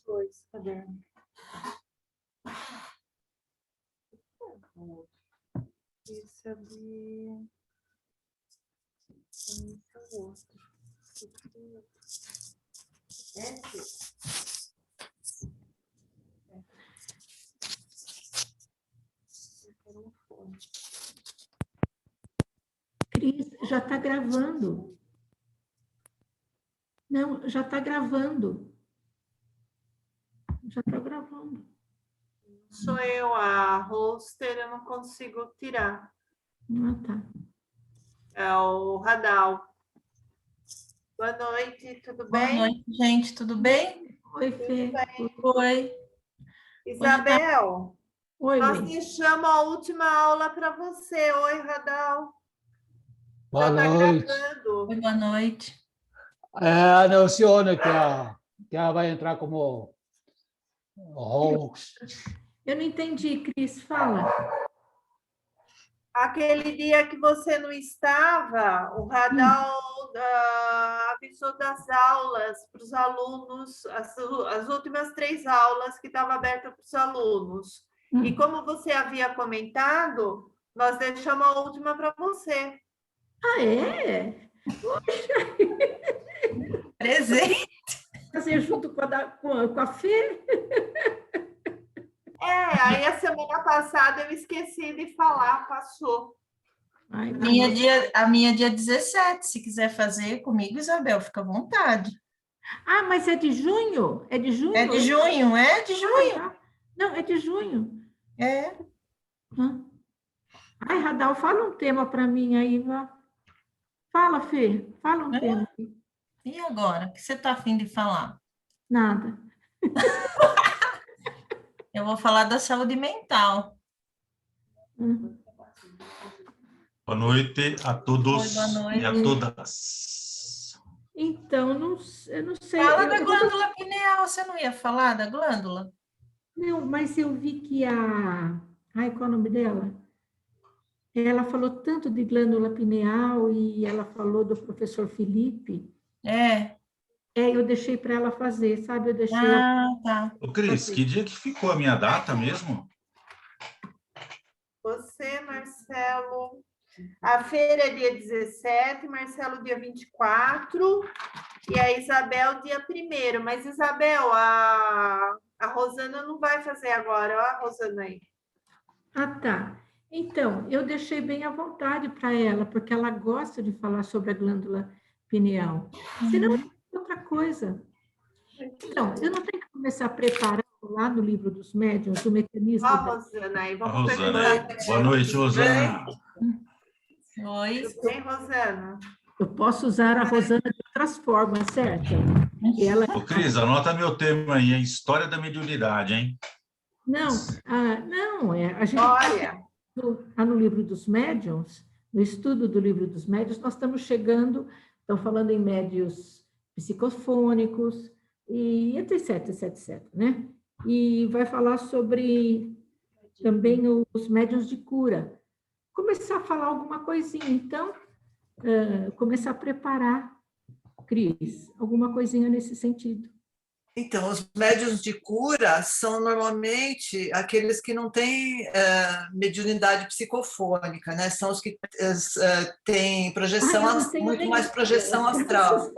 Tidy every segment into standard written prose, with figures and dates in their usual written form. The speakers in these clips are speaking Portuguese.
Dois, cadê? Isso ali. Cris, já está gravando. Não, já está gravando. Já está gravando. Sou eu, a hoster, eu não consigo tirar. Ah, tá. É o Radal. Boa noite, tudo bem? Boa noite, gente, tudo bem? Oi, Fê. Oi. Isabel, Oi, nós Lê. deixamos a última aula para você. Oi, Radal. Boa Já está noite. gravando. Oi, boa noite. Anunciou que ela vai entrar como host. Eu não entendi, Cris, fala. Aquele dia que você não estava, o Radal avisou das aulas para os alunos, as últimas 3 aulas que estavam abertas para os alunos. E como você havia comentado, nós deixamos a última para você. Ah, é? Presente. Fazer junto com a Fê? Aí a semana passada eu esqueci de falar, passou. Ai, A minha dia 17, se quiser fazer comigo, Isabel, fica à vontade. Ah, mas é de junho? É de junho? É de junho, é de junho. Não, é de junho. É. Ai, Radal, fala um tema para mim aí, vá. Fala, Fê, fala um tema. E agora? O que você está a fim de falar? Nada. Eu vou falar da saúde mental. Boa noite a todos. Oi, boa noite. E a todas. Então, eu não sei. Fala da glândula pineal, você não ia falar da glândula? Não, mas eu vi que Ai, qual é o nome dela? Ela falou tanto de glândula pineal e ela falou do professor Felipe. Eu deixei para ela fazer, sabe? Eu deixei. Tá. Ô, Cris, que dia que ficou a minha data mesmo? Você, Marcelo. A feira é dia 17, Marcelo dia 24 e a Isabel dia 1º. Mas, Isabel, a Rosana não vai fazer agora. Olha a Rosana aí. Ah, tá. Então, eu deixei bem à vontade para ela, porque ela gosta de falar sobre a glândula pineal. Senão, é outra coisa. Então, eu não tenho que começar a preparar lá no livro dos médiuns o mecanismo... Ó, a Rosana aí. Vamos Rosana. Boa noite, Rosana. Oi. Tudo bem, Rosana? Eu posso usar a Rosana de outras formas, certo? Ô, Cris, anota meu tema aí, a história da mediunidade, hein? Não, a gente... Olha... no livro dos médiuns, no estudo do livro dos médiuns, nós estamos chegando, estão falando em médios psicofônicos, e etc, etc, etc, né? E vai falar sobre também os médiuns de cura. Começar a falar alguma coisinha, então, começar a preparar, Cris, alguma coisinha nesse sentido. Então, os médiuns de cura são normalmente aqueles que não têm mediunidade psicofônica, né? São os que têm projeção, muito mais projeção astral.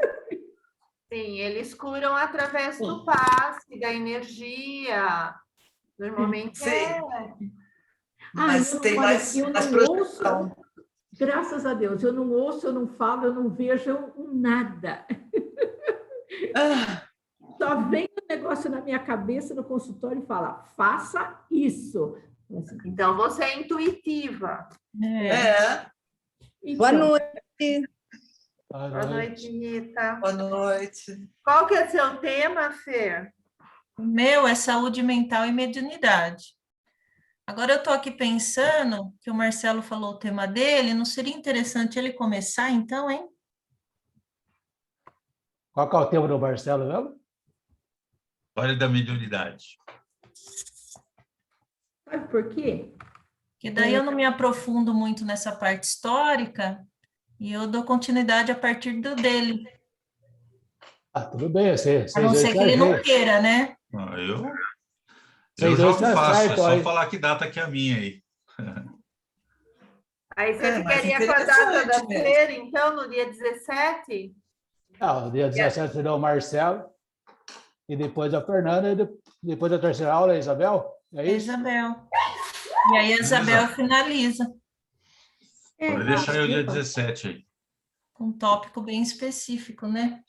Sim, eles curam através do passe, da energia. Normalmente Mas tem mais projeção. Graças a Deus, eu não ouço, eu não falo, eu não vejo nada. Só vem um negócio na minha cabeça no consultório e fala, faça isso. Então, você é intuitiva. Então, boa noite. Boa noite, Rita. Boa noite. Qual que é o seu tema, Fê? O meu é saúde mental e mediunidade. Agora eu estou aqui pensando que o Marcelo falou o tema dele, não seria interessante ele começar então, hein? Qual que é o tema do Marcelo mesmo? História da mediunidade. Sabe por quê? Que daí eu não me aprofundo muito nessa parte histórica e eu dou continuidade a partir do dele. Ah, tudo bem, A vocês não dois ser que tá ele não jeito. queira, né? Ah, Eu Vocês já dois tá faço, é certo, só aí. falar que data que é a minha aí. Aí você É, mas ficaria com a data da interessante mesmo. feira, então, no dia 17? Ah, o dia 17 será o Marcelo, e depois a Fernanda, e depois a terceira aula, a Isabel? É É isso? Isabel. E aí a Isabel finaliza Pode deixar eu dia 17 aí. com um tópico bem específico, né?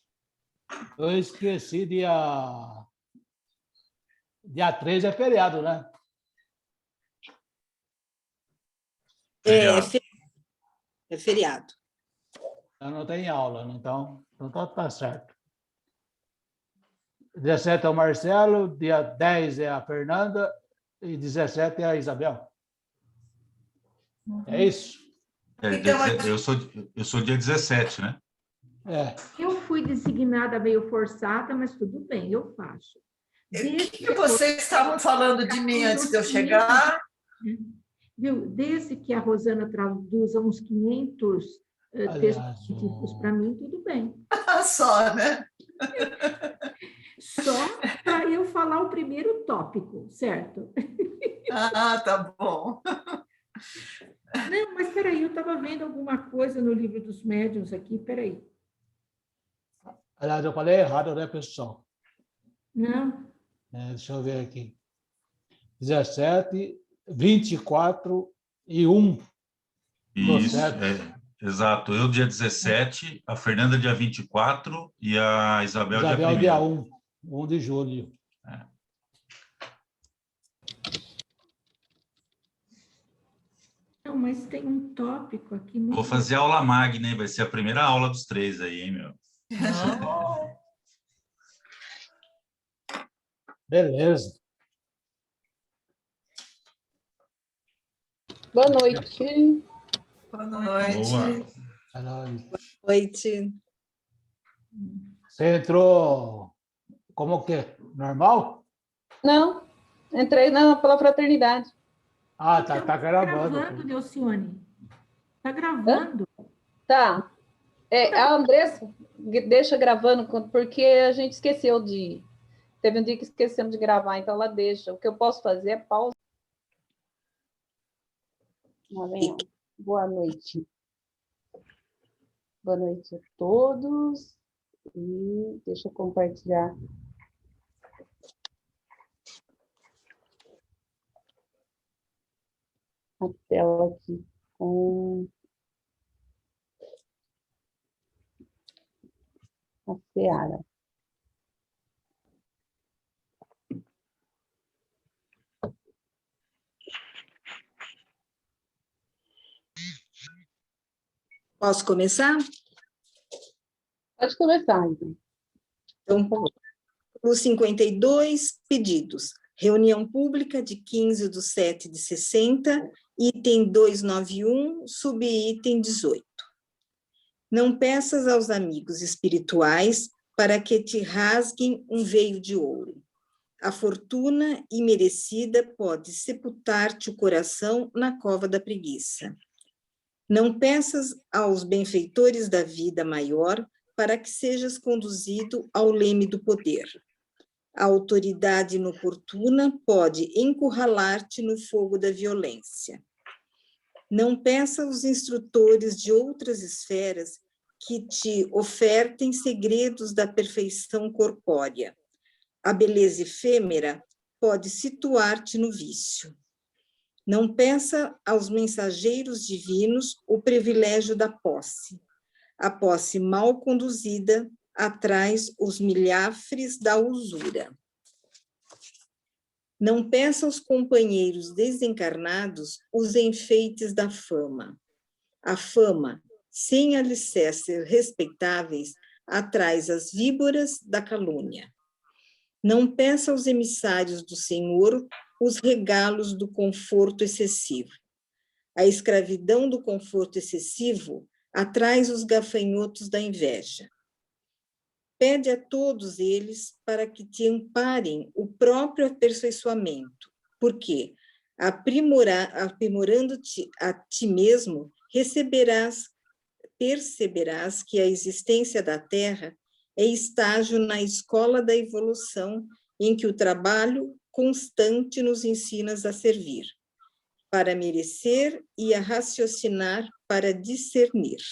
Eu esqueci, dia 13 é feriado, né? Feriado. É feriado. Eu não tenho aula, então tá certo. 17 é o Marcelo, dia 10 é a Fernanda e 17 é a Isabel. É isso? Então, Eu sou dia 17, né? É. Eu fui designada meio forçada, mas tudo bem, eu faço. o que vocês estavam falando de mim antes de eu chegar? Viu? Desde que a Rosana traduza uns 500 textos científicos para mim, tudo bem. Só, né? Só para eu falar o primeiro tópico, certo? Ah, tá bom. Não, mas peraí, eu estava vendo alguma coisa no livro dos médiuns aqui, peraí. Aliás, eu falei errado, né, pessoal? Não, Deixa eu ver aqui. 17, 24 e 1. Isso, exato. Eu dia 17, a Fernanda dia 24 e a Isabel dia 1º. 1 de julho. não, mas tem um tópico aqui muito... Vou fazer aula magna, hein? Vai ser a primeira aula dos 3 aí, hein, meu? Beleza. Boa noite. Boa noite. Boa. Noite. Você entrou como que? Normal? Não, entrei pela fraternidade. Ah, tá Tá gravando. gravando, Delcione. Tá gravando. Tá. A Andressa deixa gravando, porque a gente esqueceu de... Teve um dia que esquecemos de gravar, então ela deixa. O que eu posso fazer é pausa. Boa noite. Boa noite a todos. E deixa eu compartilhar. A tela aqui com a Seara. Posso começar? Pode começar, então. Então, os 52 pedidos. Reunião pública de 15/7/60, item 291, subitem 18. Não peças aos amigos espirituais para que te rasguem um veio de ouro. A fortuna imerecida pode sepultar-te o coração na cova da preguiça. Não peças aos benfeitores da vida maior para que sejas conduzido ao leme do poder. A autoridade inoportuna pode encurralar-te no fogo da violência. Não peça aos instrutores de outras esferas que te ofertem segredos da perfeição corpórea. A beleza efêmera pode situar-te no vício. Não peça aos mensageiros divinos o privilégio da posse. A posse mal conduzida atraz os milhafres da usura. Não peça aos companheiros desencarnados os enfeites da fama. A fama, sem alicerces respeitáveis, atrai as víboras da calúnia. Não peça aos emissários do Senhor os regalos do conforto excessivo. A escravidão do conforto excessivo atrai os gafanhotos da inveja. Pede a todos eles para que te amparem o próprio aperfeiçoamento, porque, aprimorando-te a ti mesmo, perceberás que a existência da Terra é estágio na escola da evolução em que o trabalho constante nos ensina a servir, para merecer e a raciocinar para discernir.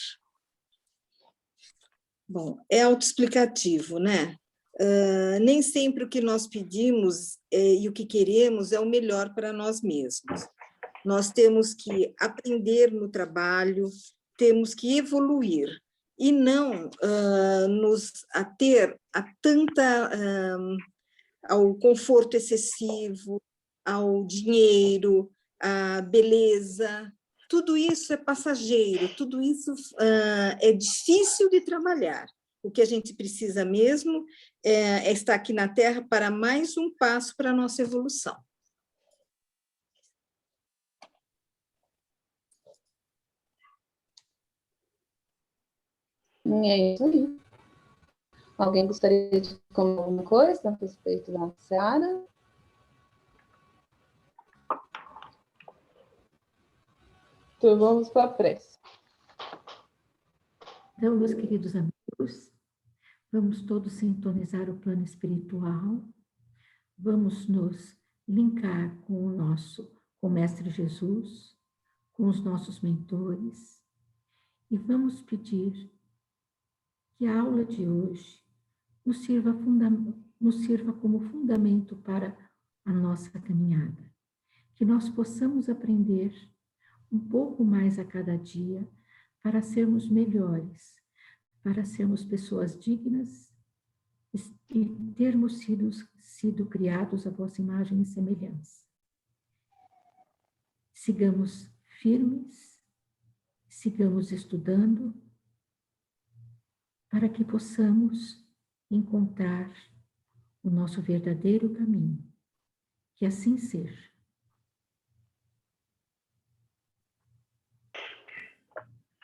Bom, é autoexplicativo, né? Nem sempre o que nós pedimos e o que queremos é o melhor para nós mesmos. Nós temos que aprender no trabalho, temos que evoluir e não nos ater a ao conforto excessivo, ao dinheiro, à beleza. Tudo isso é passageiro, tudo isso é difícil de trabalhar. O que a gente precisa mesmo é estar aqui na Terra para mais um passo para a nossa evolução. É isso aí. Alguém gostaria de comentar alguma coisa a respeito da Seara? Então, vamos para a prece. Então, meus queridos amigos, vamos todos sintonizar o plano espiritual, vamos nos linkar com com o Mestre Jesus, com os nossos mentores, e vamos pedir que a aula de hoje nos sirva como fundamento para a nossa caminhada, que nós possamos aprender um pouco mais a cada dia para sermos melhores, para sermos pessoas dignas e termos sido criados à vossa imagem e semelhança. Sigamos firmes, sigamos estudando, para que possamos encontrar o nosso verdadeiro caminho. Que assim seja.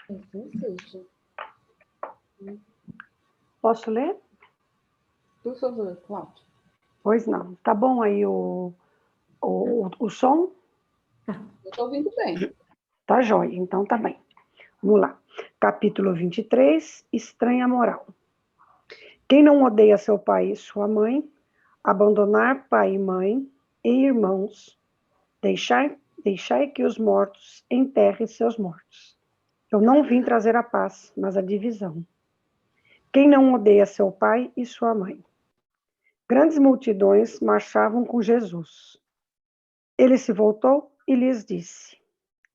Assim seja. Posso ler? Por favor, Cláudia. Pois não. Tá bom aí o som? Eu estou ouvindo bem. Tá jóia, então tá bem. Vamos lá. Capítulo 23, Estranha Moral. Quem não odeia seu pai e sua mãe, abandonar pai e mãe e irmãos, deixai que os mortos enterrem seus mortos. Eu não vim trazer a paz, mas a divisão. Quem não odeia seu pai e sua mãe? Grandes multidões marchavam com Jesus. Ele se voltou e lhes disse: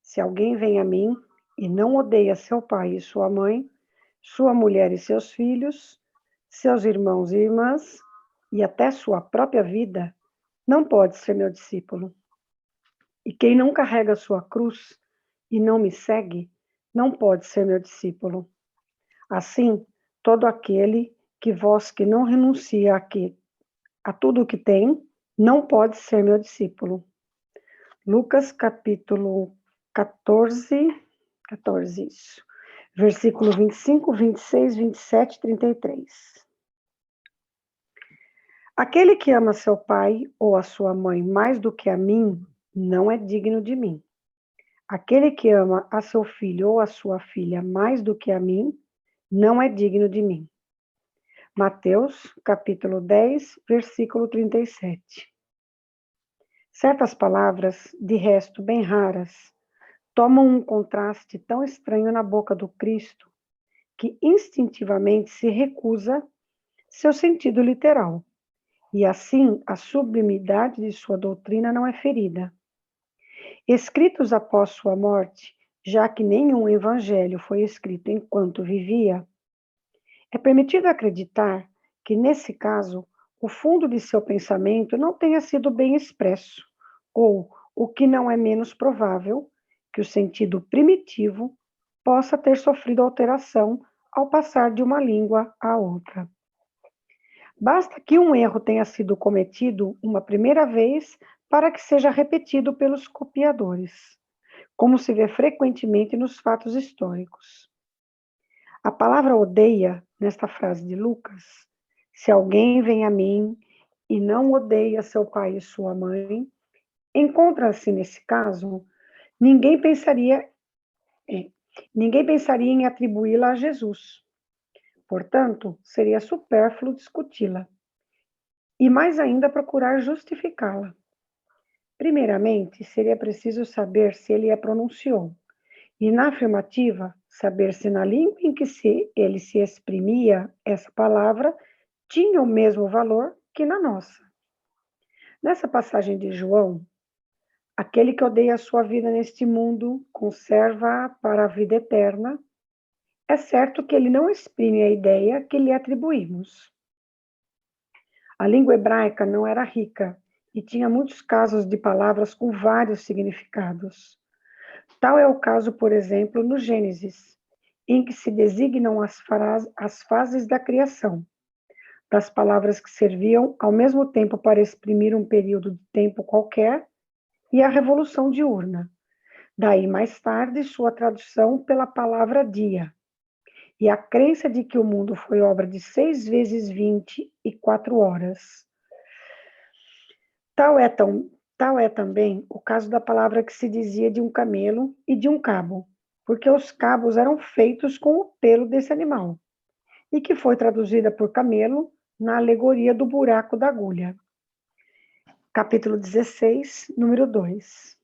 se alguém vem a mim e não odeia seu pai e sua mãe, sua mulher e seus filhos, seus irmãos e irmãs, e até sua própria vida, não pode ser meu discípulo. E quem não carrega sua cruz e não me segue, não pode ser meu discípulo. Assim, todo aquele que não renuncia a tudo o que tem, não pode ser meu discípulo. Lucas capítulo 14, isso. Versículo 25, 26, 27 e 33. Aquele que ama seu pai ou a sua mãe mais do que a mim, não é digno de mim. Aquele que ama a seu filho ou a sua filha mais do que a mim, não é digno de mim. Mateus, capítulo 10, versículo 37. Certas palavras, de resto bem raras, tomam um contraste tão estranho na boca do Cristo, que instintivamente se recusa seu sentido literal, e assim a sublimidade de sua doutrina não é ferida. Escritos após sua morte, já que nenhum evangelho foi escrito enquanto vivia, é permitido acreditar que, nesse caso, o fundo de seu pensamento não tenha sido bem expresso, ou, o que não é menos provável, que o sentido primitivo possa ter sofrido alteração ao passar de uma língua à outra. Basta que um erro tenha sido cometido uma primeira vez para que seja repetido pelos copiadores, como se vê frequentemente nos fatos históricos. A palavra odeia, nesta frase de Lucas, se alguém vem a mim e não odeia seu pai e sua mãe, encontra-se nesse caso, ninguém pensaria em atribuí-la a Jesus. Portanto, seria supérfluo discuti-la. E mais ainda procurar justificá-la. Primeiramente, seria preciso saber se ele a pronunciou. E na afirmativa, saber se na língua em que ele se exprimia, essa palavra tinha o mesmo valor que na nossa. Nessa passagem de João, aquele que odeia a sua vida neste mundo, conserva-a para a vida eterna. É certo que ele não exprime a ideia que lhe atribuímos. A língua hebraica não era rica e tinha muitos casos de palavras com vários significados. Tal é o caso, por exemplo, no Gênesis, em que se designam as fases da criação, das palavras que serviam ao mesmo tempo para exprimir um período de tempo qualquer e a revolução diurna. Daí, mais tarde, sua tradução pela palavra dia. E a crença de que o mundo foi obra de 6 vezes 24 horas. Tal é também o caso da palavra que se dizia de um camelo e de um cabo, porque os cabos eram feitos com o pelo desse animal, e que foi traduzida por camelo na alegoria do buraco da agulha. Capítulo 16, número 2.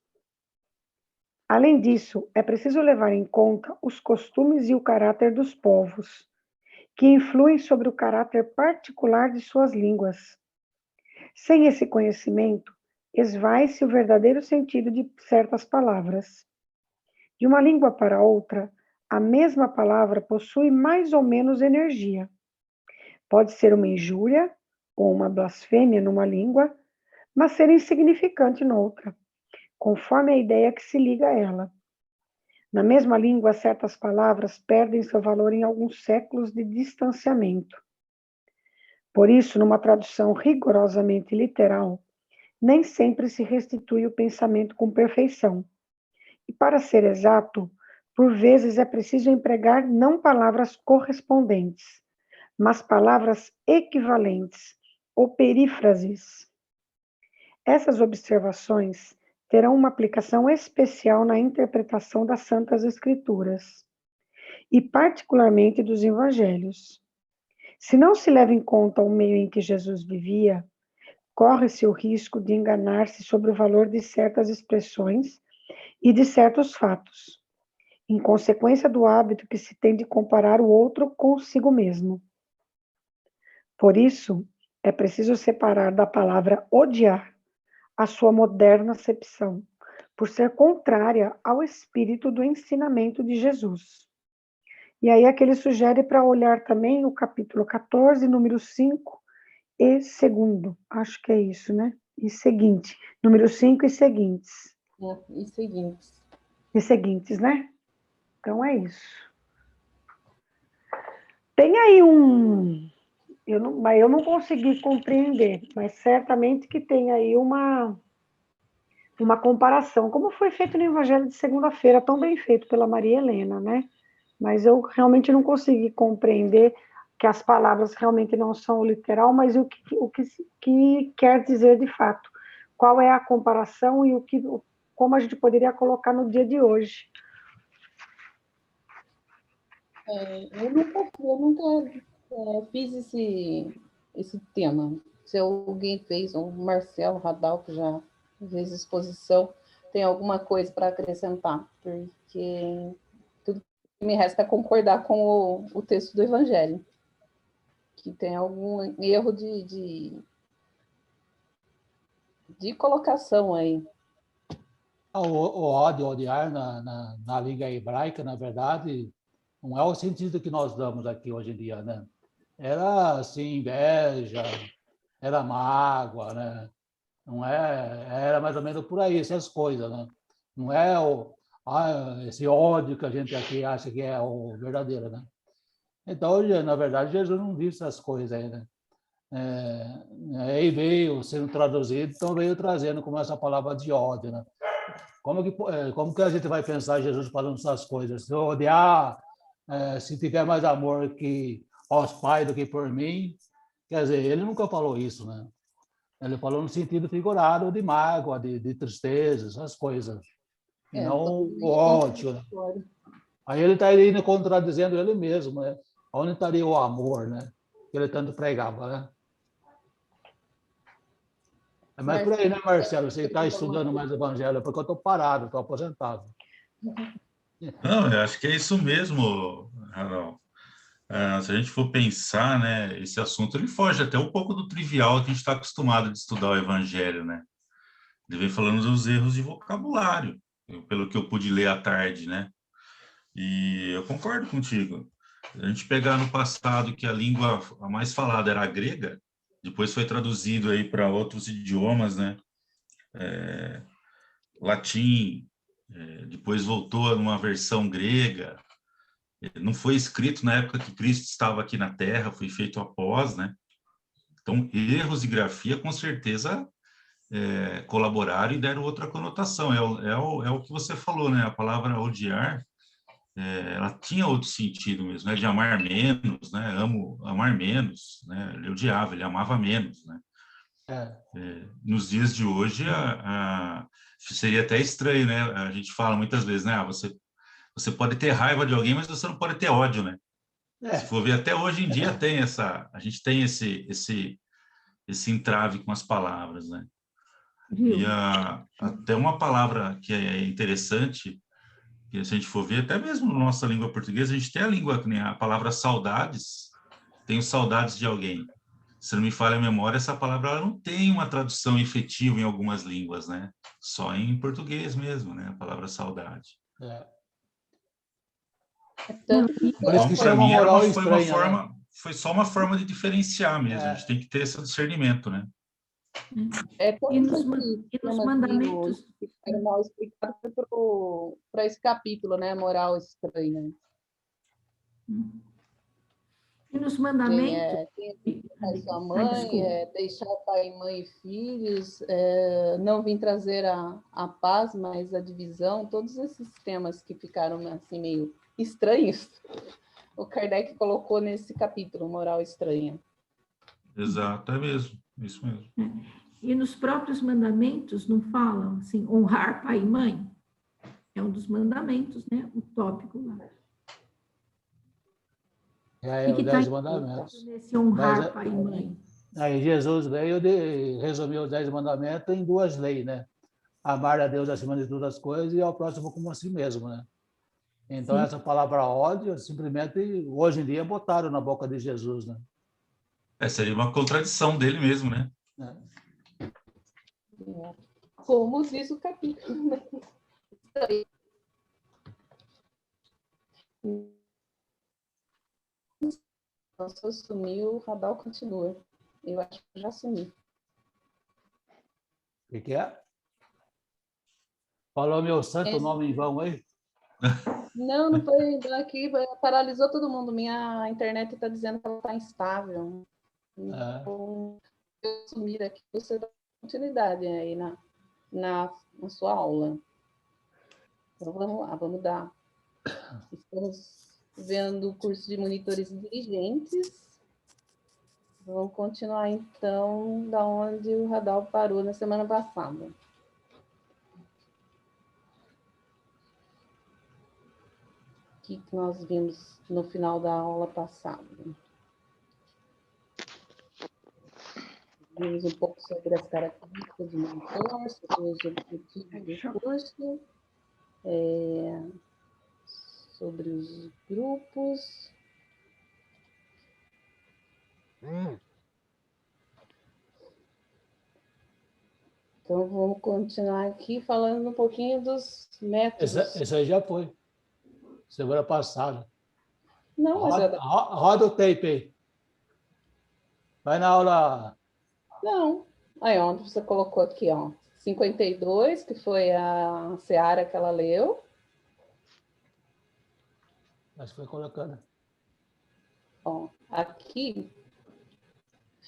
Além disso, é preciso levar em conta os costumes e o caráter dos povos, que influem sobre o caráter particular de suas línguas. Sem esse conhecimento, esvai-se o verdadeiro sentido de certas palavras. De uma língua para outra, a mesma palavra possui mais ou menos energia. Pode ser uma injúria ou uma blasfêmia numa língua, mas ser insignificante noutra, conforme a ideia que se liga a ela. Na mesma língua, certas palavras perdem seu valor em alguns séculos de distanciamento. Por isso, numa tradução rigorosamente literal, nem sempre se restitui o pensamento com perfeição. E, para ser exato, por vezes é preciso empregar não palavras correspondentes, mas palavras equivalentes, ou perífrases. Essas observações terão uma aplicação especial na interpretação das Santas Escrituras, e particularmente dos Evangelhos. Se não se leva em conta o meio em que Jesus vivia, corre-se o risco de enganar-se sobre o valor de certas expressões e de certos fatos, em consequência do hábito que se tem de comparar o outro consigo mesmo. Por isso, é preciso separar da palavra odiar a sua moderna acepção, por ser contrária ao espírito do ensinamento de Jesus. E aí aqui ele sugere para olhar também o capítulo 14, número 5 e segundo. Acho que é isso, né? E seguinte. Número 5 e seguintes. E seguintes. E seguintes, né? Então é isso. Tem aí mas eu não consegui compreender, mas certamente que tem aí uma comparação, como foi feito no Evangelho de segunda-feira, tão bem feito pela Maria Helena, né? Mas eu realmente não consegui compreender que as palavras realmente não são literal, mas o que quer dizer de fato. Qual é a comparação e como a gente poderia colocar no dia de hoje. Eu nunca fiz esse tema. Se alguém fez, o Marcelo Radal, que já fez exposição, tem alguma coisa para acrescentar, porque tudo que me resta é concordar com o texto do Evangelho, que tem algum erro de colocação aí. O ódio, odiar na língua hebraica, na verdade, não é o sentido que nós damos aqui hoje em dia, né? Era, assim, inveja, era mágoa, né? Não é, era mais ou menos por aí, essas coisas, né? Não é esse ódio que a gente aqui acha que é o verdadeiro, né? Então, na verdade, Jesus não disse essas coisas aí, né? Aí veio sendo traduzido, então veio trazendo como essa palavra de ódio, né? Como que a gente vai pensar Jesus falando essas coisas? Se eu odiar, se tiver mais amor que aos pais do que por mim, quer dizer, ele nunca falou isso, né? Ele falou no sentido figurado de mágoa, de tristeza, essas coisas, e não o ódio, né? Aí ele está indo contradizendo ele mesmo, né? Onde estaria o amor, né? Que ele tanto pregava, né? É mais por aí, né, Marcelo? Você está estudando mais evangelho, porque eu estou parado, estou aposentado. Não, eu acho que é isso mesmo, Harold. Se a gente for pensar, né, esse assunto ele foge até um pouco do trivial que a gente está acostumado de estudar o Evangelho, né? Ele vem falando dos erros de vocabulário, pelo que eu pude ler à tarde, né? E eu concordo contigo. A gente pegar no passado que a língua a mais falada era a grega, depois foi traduzido aí para outros idiomas, né? Latim, depois voltou numa versão grega. Não foi escrito na época que Cristo estava aqui na Terra, foi feito após, né? Então, erros de grafia, com certeza, colaboraram e deram outra conotação. É o que você falou, né? A palavra odiar, ela tinha outro sentido mesmo, né? De amar menos, né? Amar menos, né? Ele odiava, ele amava menos, né? Nos dias de hoje, seria até estranho, né? A gente fala muitas vezes, né? Você pode ter raiva de alguém, mas você não pode ter ódio, né? Se for ver, até hoje em dia a gente tem esse entrave com as palavras, né? E até uma palavra que é interessante, que se a gente for ver, até mesmo na nossa língua portuguesa, a gente tem a palavra saudades, tenho saudades de alguém. Se não me falha a memória, essa palavra ela não tem uma tradução efetiva em algumas línguas, né? Só em português mesmo, né? A palavra saudade. Tanto que Por isso Então, que para chama mim, moral foi uma estranha, né? forma, foi só uma forma de diferenciar mesmo. A gente tem que ter esse discernimento, né? Todo nos esse mandamentos... que era mal explicado foi para esse capítulo, né? Moral estranha. E nos mandamentos... Tem sua mãe, deixar pai, mãe e filhos, não vim trazer a paz, mas a divisão, todos esses temas que ficaram assim meio estranhos, o Kardec colocou nesse capítulo, Moral Estranha. Exato, é mesmo, isso mesmo. E nos próprios mandamentos não falam assim, honrar pai e mãe? É um dos mandamentos, né? O tópico lá. É o 10 mandamentos. Nesse honrar pai e mãe. Aí Jesus veio de resumir os 10 mandamentos em 2 leis, né? Amar a Deus acima de todas as coisas e ao próximo como a si mesmo, né? Então, sim, essa palavra ódio, simplesmente, hoje em dia, botaram na boca de Jesus, né? Seria uma contradição dele mesmo, né? Como diz o capítulo, né? Se eu sumir, o Radal continua. Eu acho que já sumi. O que é? Falou meu santo nome em vão aí? Não foi aqui, paralisou todo mundo. Minha internet está dizendo que ela está instável. Então, eu sumir aqui, você dá continuidade aí na sua aula. Então, vamos lá, vamos dar. Estamos vendo o curso de monitores e dirigentes. Vamos continuar, então, da onde o Radal parou na semana passada. O que nós vimos no final da aula passada? Vimos um pouco sobre as características do monitor, sobre os objetivos do curso, sobre os grupos. Então, vamos continuar aqui falando um pouquinho dos métodos. Esse aí já foi. Semana passada. Não, roda o tape aí. Vai na aula... Não. Aí, onde você colocou aqui, ó. 52, que foi a Seara que ela leu. Mas foi colocando. Ó, aqui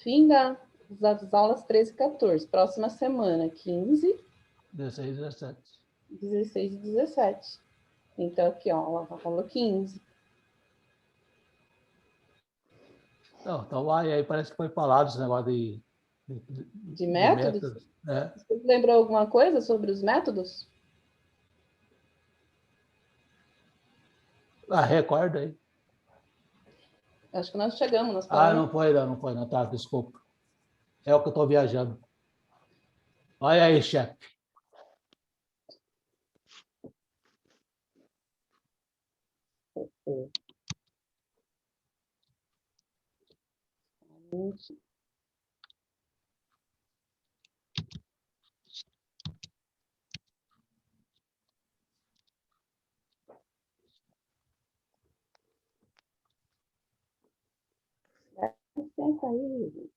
Fim das aulas 13 e 14. Próxima semana, 15, 16 e 17. 16 e 17. Então, aqui, ó, ela falou 15. Não, então vai, aí parece que foi falado esse negócio De métodos? métodos. É. Você lembrou alguma coisa sobre os métodos? Ah, recorda aí. Acho que nós chegamos, nós Ah, falamos. não foi, não, tá, desculpa. É o que eu estou viajando. Olha aí, chefe. Senta aí.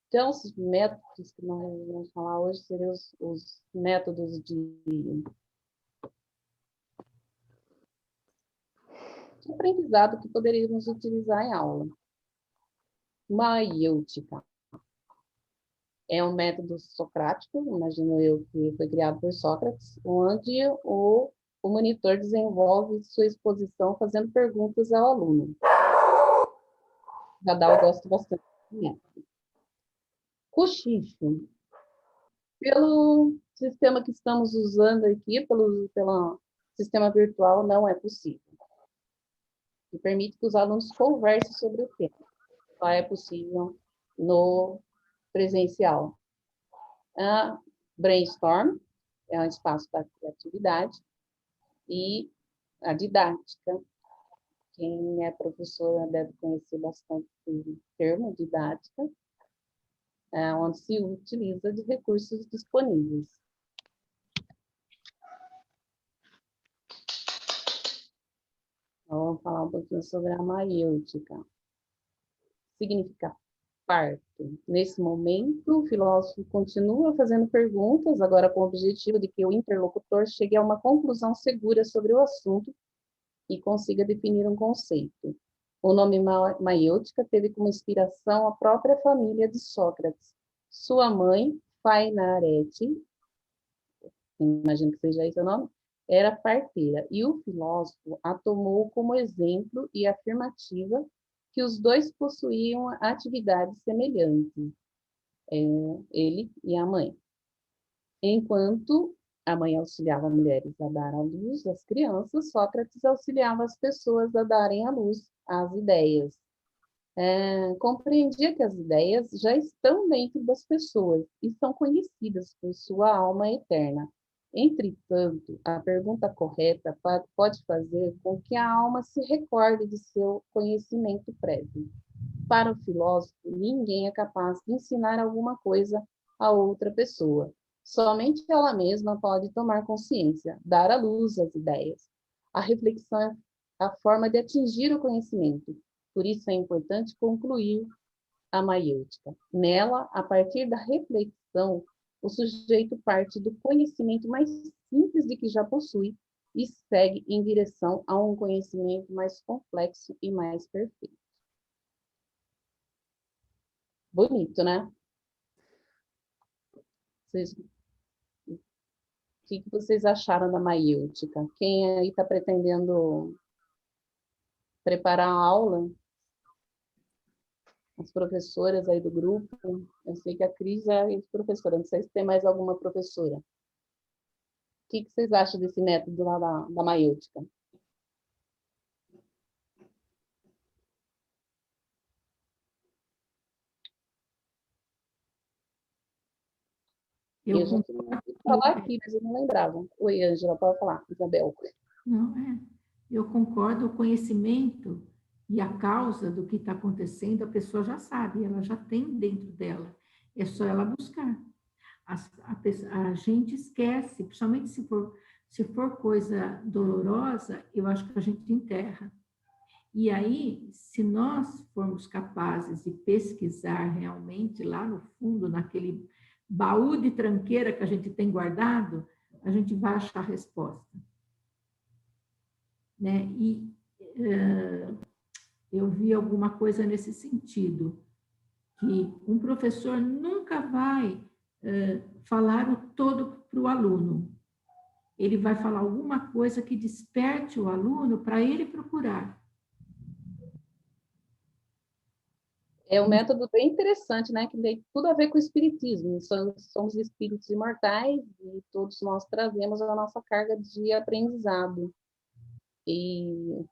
Então, os métodos que nós vamos falar hoje seriam os métodos de aprendizado que poderíamos utilizar em aula. Maiêutica é um método socrático, imagino eu que foi criado por Sócrates, onde o monitor desenvolve sua exposição fazendo perguntas ao aluno. Radal gosta bastante do método. Cochicho. Pelo sistema que estamos usando aqui, pelo sistema virtual, não é possível. E permite que os alunos conversem sobre o tema. Só é possível no presencial. A brainstorm é um espaço para criatividade e a didática. Quem é professora deve conhecer bastante o termo didática, onde se utiliza de recursos disponíveis. Então, vamos falar um pouquinho sobre a maiêutica. Significa parto. Nesse momento, o filósofo continua fazendo perguntas, agora com o objetivo de que o interlocutor chegue a uma conclusão segura sobre o assunto e consiga definir um conceito. O nome maiêutica teve como inspiração a própria família de Sócrates. Sua mãe, Fainarete, imagino que seja esse o nome, era parteira, e o filósofo a tomou como exemplo e afirmativa que os dois possuíam atividades semelhantes, ele e a mãe. Enquanto a mãe auxiliava mulheres a dar à luz às crianças, Sócrates auxiliava as pessoas a darem à luz às ideias. Compreendia que as ideias já estão dentro das pessoas e são conhecidas por sua alma eterna. Entretanto, a pergunta correta pode fazer com que a alma se recorde de seu conhecimento prévio. Para o filósofo, ninguém é capaz de ensinar alguma coisa a outra pessoa. Somente ela mesma pode tomar consciência, dar à luz às ideias. A reflexão é a forma de atingir o conhecimento. Por isso é importante concluir a maiêutica. Nela, a partir da reflexão, o sujeito parte do conhecimento mais simples de que já possui e segue em direção a um conhecimento mais complexo e mais perfeito. Bonito, né? O que vocês acharam da maiêutica? Quem aí está pretendendo preparar a aula? As professoras aí do grupo. Eu sei que a Cris é professora, não sei se tem mais alguma professora. O que vocês acham desse método lá da maiêutica? Eu já tinha falar aqui, mas eu não lembrava. Oi, Ângela, pode falar, Isabel. Não, eu concordo, o conhecimento e a causa do que está acontecendo, a pessoa já sabe, ela já tem dentro dela, é só ela buscar. A gente esquece, principalmente se for coisa dolorosa, eu acho que a gente enterra. E aí, se nós formos capazes de pesquisar realmente lá no fundo, naquele baú de tranqueira que a gente tem guardado, a gente vai achar a resposta. né? E eu vi alguma coisa nesse sentido, que um professor nunca vai falar o todo para o aluno. Ele vai falar alguma coisa que desperte o aluno para ele procurar. É um método bem interessante, né? Que tem tudo a ver com o espiritismo. Somos espíritos imortais e todos nós trazemos a nossa carga de aprendizado. E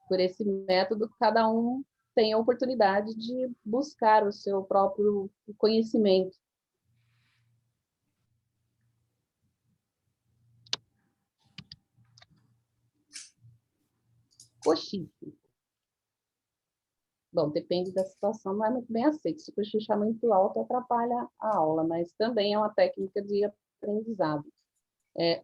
por esse método, cada um tem a oportunidade de buscar o seu próprio conhecimento. Cochicho. Bom, depende da situação, não é muito bem aceito. Se cochichar muito alto, atrapalha a aula, mas também é uma técnica de aprendizado.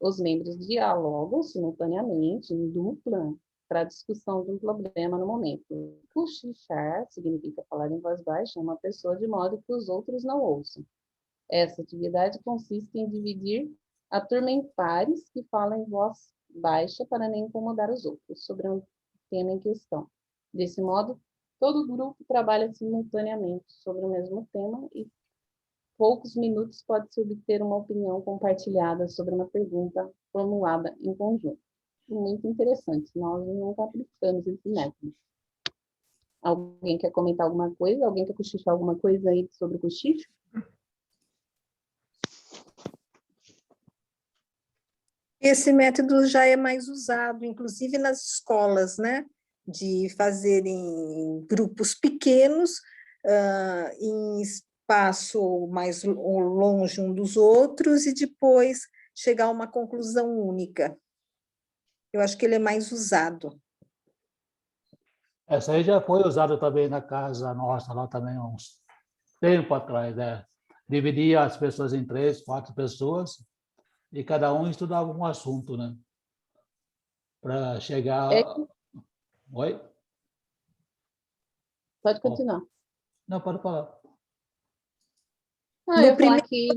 Os membros dialogam simultaneamente, em dupla, para a discussão de um problema no momento. Cochichar significa falar em voz baixa a uma pessoa de modo que os outros não ouçam. Essa atividade consiste em dividir a turma em pares que falam em voz baixa para não incomodar os outros sobre um tema em questão. Desse modo, todo grupo trabalha simultaneamente sobre o mesmo tema e poucos minutos pode-se obter uma opinião compartilhada sobre uma pergunta formulada em conjunto. Muito interessante, nós nunca aplicamos esse método. Alguém quer comentar alguma coisa? Alguém quer cochichar alguma coisa aí sobre o cochicho? Esse método já é mais usado, inclusive nas escolas, né? De fazerem grupos pequenos, em espaço mais longe um dos outros, e depois chegar a uma conclusão única. Eu acho que ele é mais usado. Essa aí já foi usada também na casa nossa, lá também, há uns tempo atrás, né? Dividia as pessoas em 3, 4 pessoas, e cada um estudava um assunto, né? Para chegar... Oi? Pode continuar. Não, pode falar. Eu ia falar que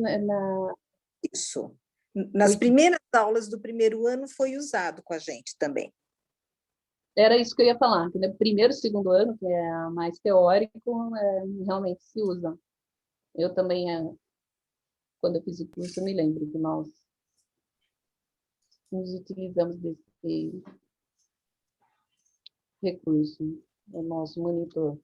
Isso. Nas primeiras aulas do primeiro ano foi usado com a gente também. Era isso que eu ia falar, que no primeiro e segundo ano, que é mais teórico, realmente se usa. Eu também, quando eu fiz o curso, eu me lembro que nós nos utilizamos desse recurso, o nosso monitor.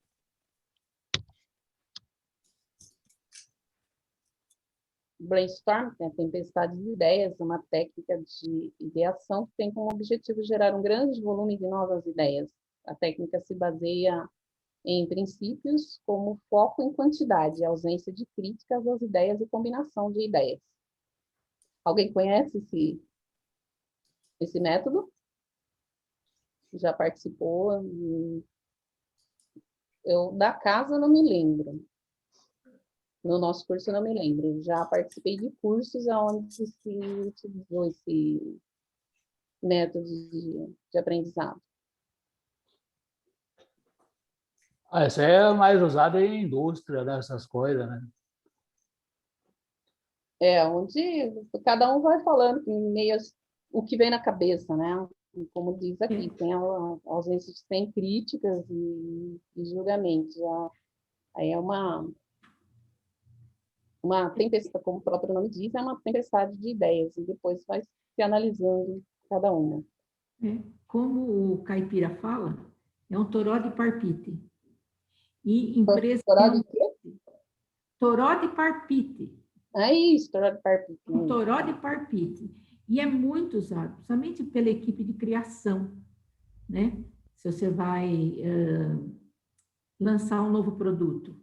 Brainstorm, que é a tempestade de ideias, é uma técnica de ideação que tem como objetivo gerar um grande volume de novas ideias. A técnica se baseia em princípios como foco em quantidade, ausência de críticas às ideias e combinação de ideias. Alguém conhece esse método? Já participou? Eu, da casa, não me lembro. No nosso curso, eu não me lembro. Já participei de cursos onde se utilizou esse método de aprendizado. Essa é mais usada em indústria, né? Essas coisas, né? Onde cada um vai falando meio o que vem na cabeça, né? Como diz aqui, tem a ausência sem críticas e julgamentos. Aí é uma tempestade, como o próprio nome diz, é uma tempestade de ideias, e depois vai se analisando cada uma. Como o caipira fala, é um toró de parpite. E empresa... Toró de quê? Toró de parpite. Isso, toró de parpite. Um toró de parpite. E é muito usado, principalmente pela equipe de criação, né? Se você vai lançar um novo produto,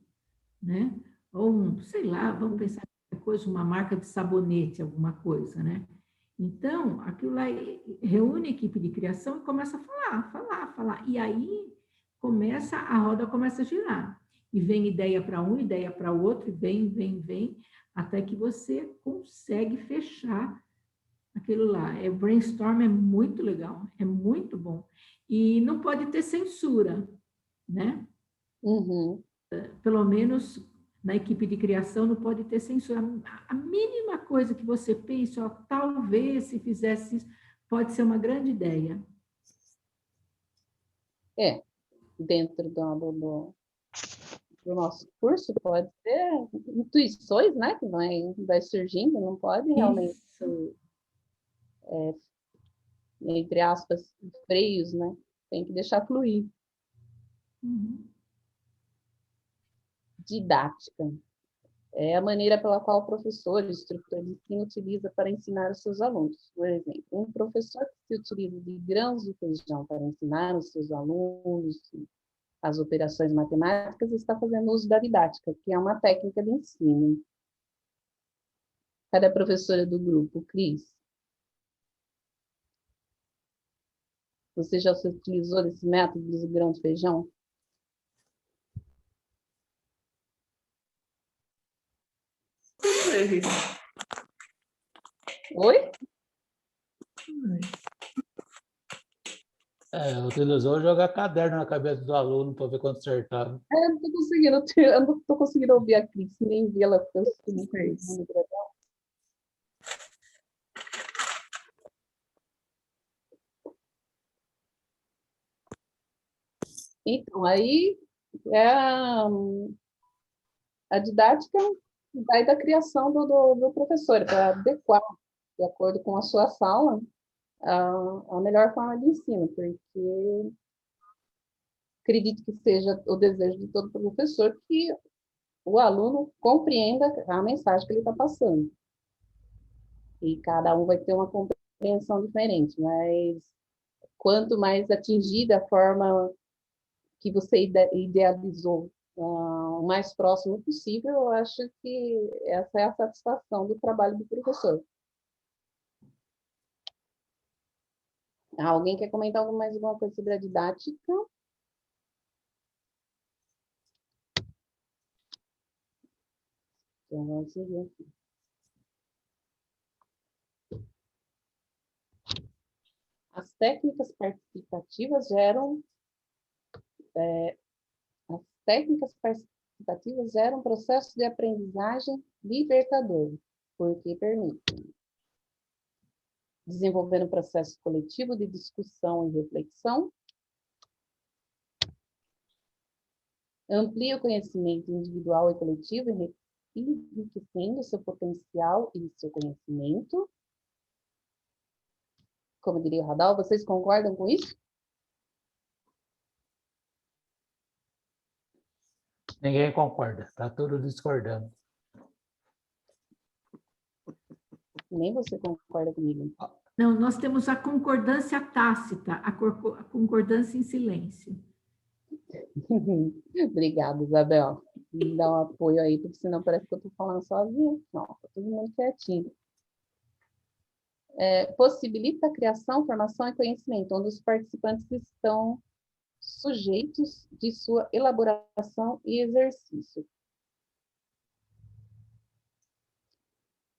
né? Ou, sei lá, vamos pensar em coisa, uma marca de sabonete, alguma coisa, né? Então, aquilo lá reúne a equipe de criação e começa a falar. E aí, a roda começa a girar. E vem ideia para um, ideia para o outro, e vem, até que você consegue fechar aquilo lá. O brainstorm é muito legal, é muito bom. E não pode ter censura, né? Uhum. Pelo menos na equipe de criação não pode ter censura. A mínima coisa que você pensa, talvez se fizesse isso, pode ser uma grande ideia. Dentro do nosso curso, pode ser intuições, né, que vai surgindo, não pode realmente ser, entre aspas, freios, né? Tem que deixar fluir. Didática. É a maneira pela qual o professor, o instrutor de ensino, utiliza para ensinar os seus alunos. Por exemplo, um professor que se utiliza de grãos de feijão para ensinar os seus alunos as operações matemáticas está fazendo uso da didática, que é uma técnica de ensino. Cadê a professora do grupo, Cris? Você já se utilizou desse método do grão de feijão? Oi? Utilizou jogar caderno na cabeça do aluno para ver quanto acertava. Eu não tô conseguindo ouvir a Cris, nem vi ela, porque eu estou muito perdida. Então, aí a didática vai da criação do professor, para adequar, de acordo com a sua sala, a melhor forma de ensino, porque acredito que seja o desejo de todo professor que o aluno compreenda a mensagem que ele está passando. E cada um vai ter uma compreensão diferente, mas quanto mais atingida a forma que você idealizou o mais próximo possível, eu acho que essa é a satisfação do trabalho do professor. Alguém quer comentar mais alguma coisa sobre a didática? Então, vamos seguir aqui. As técnicas participativas geram processos de aprendizagem libertador, porque permitem desenvolver um processo coletivo de discussão e reflexão, amplia o conhecimento individual e coletivo, enriquecendo seu potencial e seu conhecimento. Como diria o Radal, vocês concordam com isso? Ninguém concorda, está tudo discordando. Nem você concorda comigo. Não, nós temos a concordância tácita, a concordância em silêncio. Obrigada, Isabel. Me dá um apoio aí, porque senão parece que eu estou falando sozinha. Não, está todo mundo quietinho. Possibilita a criação, formação e conhecimento, onde os participantes estão sujeitos de sua elaboração e exercício.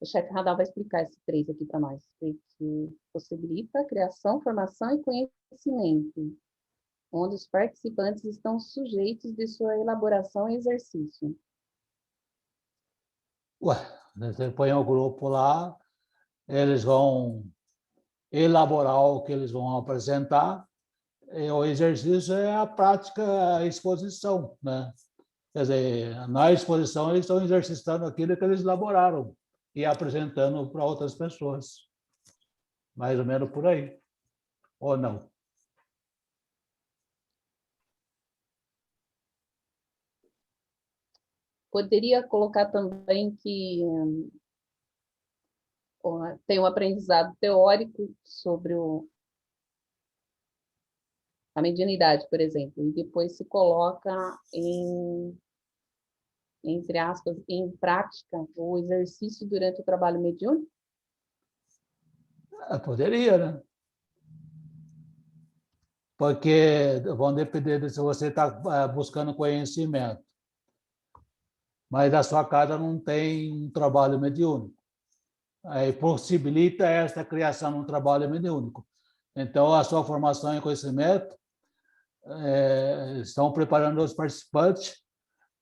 O chefe Radal vai explicar esse 3 aqui para nós. Que possibilita a criação, formação e conhecimento, onde os participantes estão sujeitos de sua elaboração e exercício. Você põe o grupo lá, eles vão elaborar o que eles vão apresentar, e o exercício é a prática, a exposição, né? Quer dizer, na exposição eles estão exercitando aquilo que eles elaboraram e apresentando para outras pessoas. Mais ou menos por aí. Ou não? Poderia colocar também que tem um aprendizado teórico sobre a mediunidade, por exemplo, e depois se coloca entre aspas, em prática o exercício durante o trabalho mediúnico? Poderia, né? Porque vão depender de se você está buscando conhecimento, mas a sua casa não tem um trabalho mediúnico. Aí possibilita essa criação de um trabalho mediúnico. Então, a sua formação em conhecimento estão preparando os participantes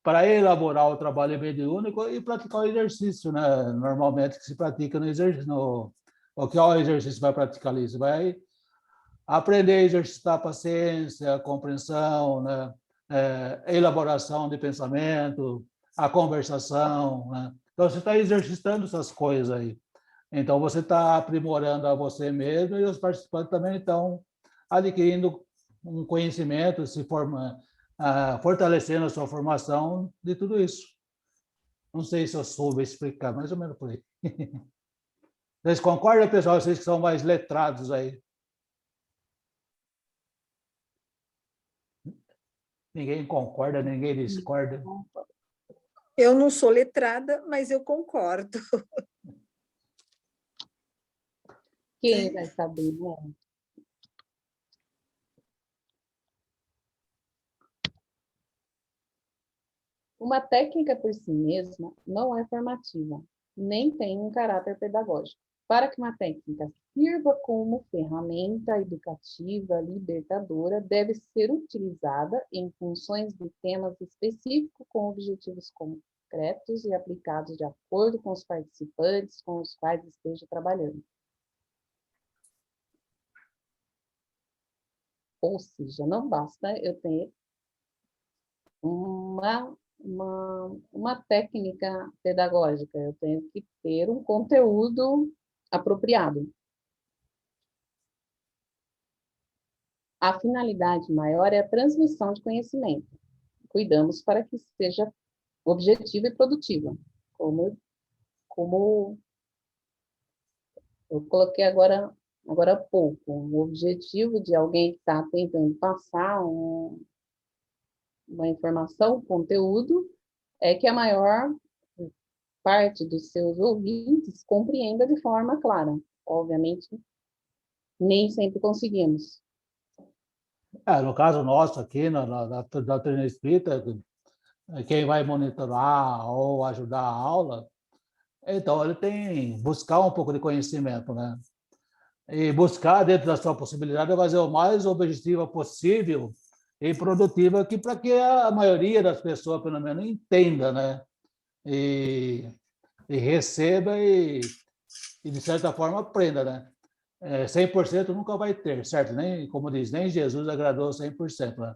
para elaborar o trabalho mediúnico e praticar o exercício, né? Normalmente que se pratica no exercício. O que é o exercício vai praticar ali? Você vai aprender a exercitar a paciência, a compreensão, né? A elaboração de pensamento, a conversação, né? Então, você está exercitando essas coisas aí. Então, você está aprimorando a você mesmo e os participantes também estão adquirindo um conhecimento, fortalecendo a sua formação de tudo isso. Não sei se eu soube explicar, mais ou menos por aí. Vocês concordam, pessoal? Vocês que são mais letrados aí. Ninguém concorda, ninguém discorda. Eu não sou letrada, mas eu concordo. Quem vai saber, né? Uma técnica por si mesma não é formativa, nem tem um caráter pedagógico. Para que uma técnica sirva como ferramenta educativa libertadora, deve ser utilizada em funções de temas específicos com objetivos concretos e aplicados de acordo com os participantes com os quais esteja trabalhando. Ou seja, não basta eu ter uma técnica pedagógica, eu tenho que ter um conteúdo apropriado. A finalidade maior é a transmissão de conhecimento. Cuidamos para que seja objetiva e produtiva, como eu coloquei agora há pouco. O objetivo de alguém que está tentando passar uma informação, um conteúdo, é que a maior parte dos seus ouvintes compreenda de forma clara. Obviamente, nem sempre conseguimos. No caso nosso aqui, na doutrina espírita, quem vai monitorar ou ajudar a aula, então ele tem que buscar um pouco de conhecimento, né? E buscar, dentro da sua possibilidade, fazer o mais objetiva possível e produtiva para que a maioria das pessoas, pelo menos, entenda, né? E receba e, de certa forma, aprenda, né? 100% nunca vai ter, certo? Nem, como diz, nem Jesus agradou 100%, né?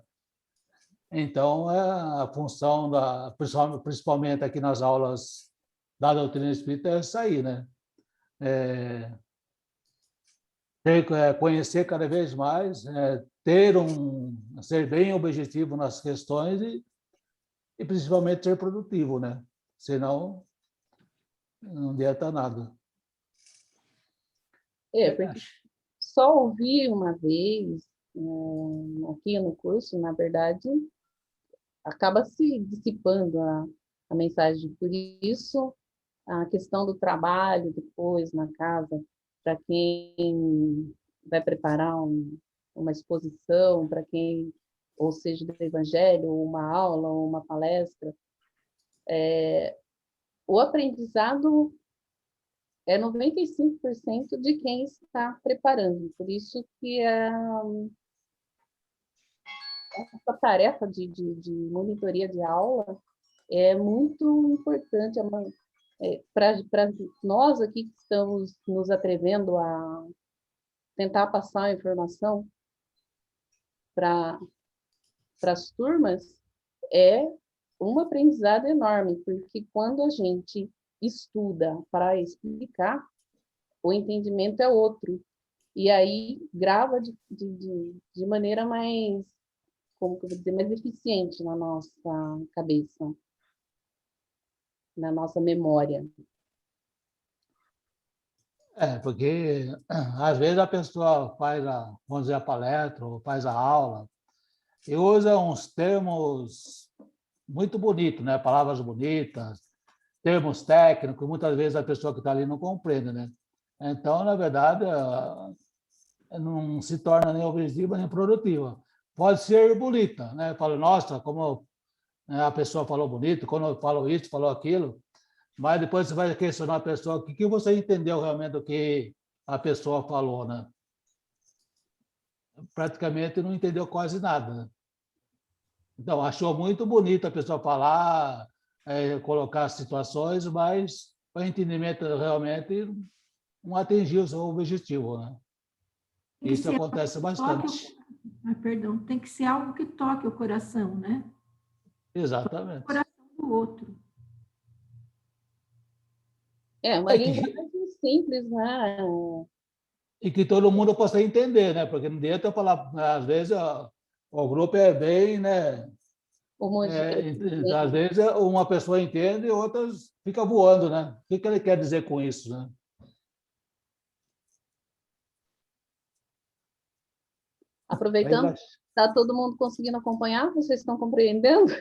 Então, a função, principalmente aqui nas aulas da doutrina espírita, é essa aí, né? Conhecer cada vez mais, ser bem objetivo nas questões e principalmente ser produtivo, né? Senão, não adianta nada. Porque só ouvir uma vez aqui no curso, na verdade, acaba se dissipando a mensagem. Por isso, a questão do trabalho depois na casa, para quem vai preparar uma exposição, para quem, ou seja, do evangelho, uma aula, ou uma palestra, o aprendizado é 95% de quem está preparando. Por isso que essa tarefa de monitoria de aula é muito importante para nós aqui que estamos nos atrevendo a tentar passar a informação para as turmas, é um aprendizado enorme, porque quando a gente estuda para explicar, o entendimento é outro. E aí grava de maneira mais, como que eu vou dizer, mais eficiente na nossa cabeça, na nossa memória. Porque às vezes a pessoa faz vamos dizer, a palestra ou faz a aula e usa uns termos muito bonitos, né? Palavras bonitas, termos técnicos, muitas vezes a pessoa que está ali não compreende, né? Então, na verdade, não se torna nem objetiva nem produtiva. Pode ser bonita, né? Fala, nossa, como a pessoa falou bonito, quando eu falo isso, falou aquilo, mas depois você vai questionar a pessoa, o que você entendeu realmente do que a pessoa falou, né? Praticamente não entendeu quase nada, né? Então, achou muito bonito a pessoa falar, colocar situações, mas o entendimento realmente não atingiu o seu objetivo, né? Isso acontece bastante. Perdão, tem que ser algo que toque o coração, né? Exatamente. O coração do outro. É uma linguagem simples, né? E que todo mundo possa entender, né? Porque não adianta eu falar, às vezes o grupo é bem, né? Às vezes uma pessoa entende e outras fica voando, né? O que ele quer dizer com isso, né? Aproveitando, está todo mundo conseguindo acompanhar? Vocês estão compreendendo?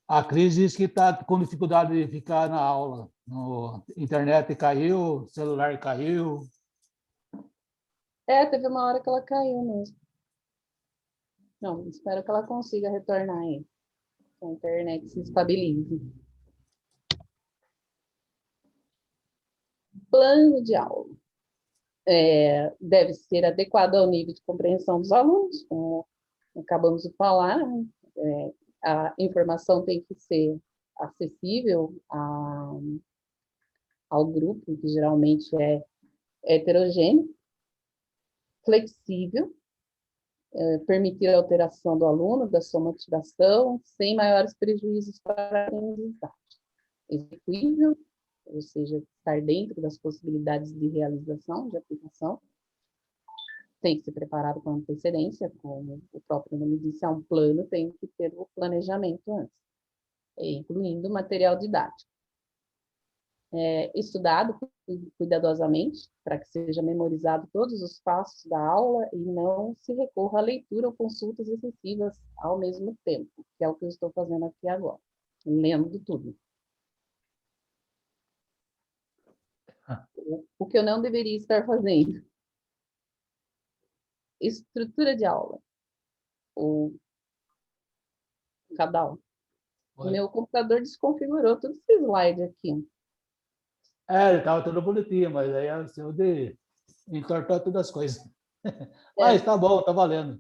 A Cris diz que está com dificuldade de ficar na aula. A internet caiu, o celular caiu. Teve uma hora que ela caiu mesmo. Não, espero que ela consiga retornar aí. Que a internet se estabilize. Plano de aula. Deve ser adequado ao nível de compreensão dos alunos, como acabamos de falar. A informação tem que ser acessível ao grupo, que geralmente é heterogêneo, flexível, permitir a alteração do aluno, da sua motivação, sem maiores prejuízos para a aprendizagem. Execuível, ou seja, estar dentro das possibilidades de realização, de aplicação. Tem que ser preparado com antecedência, como o próprio nome diz, é um plano, tem que ter o planejamento antes, incluindo material didático. Estudado cuidadosamente, para que seja memorizado todos os passos da aula e não se recorra à leitura ou consultas excessivas ao mesmo tempo, que é o que eu estou fazendo aqui agora, lendo tudo. O que eu não deveria estar fazendo. Estrutura de aula. Cada aula. O meu computador desconfigurou todo esse slide aqui. Ele estava todo bonitinho, mas aí é o seu de entortar todas as coisas. Mas tá bom, tá valendo.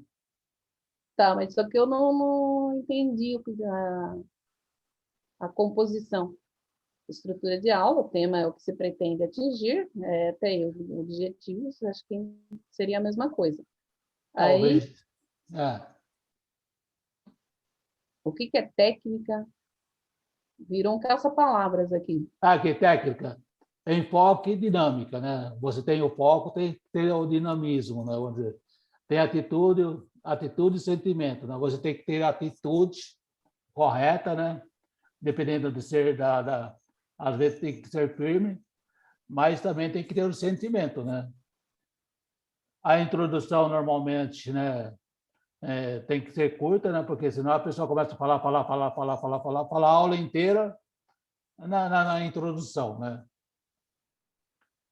Tá, mas só que eu não entendi a composição. Estrutura de aula, o tema é o que se pretende atingir, tem objetivos, acho que seria a mesma coisa. Aí, o que é técnica? Virou um caça-palavras aqui. Que técnica? Enfoque e dinâmica, né? Você tem o foco, tem que ter o dinamismo, né? Vamos dizer. Tem atitude e sentimento, né? Você tem que ter a atitude correta, né? Dependendo de ser às vezes tem que ser firme, mas também tem que ter o sentimento, né? A introdução normalmente, né? Tem que ser curta, né? Porque senão a pessoa começa a falar a aula inteira na introdução, né?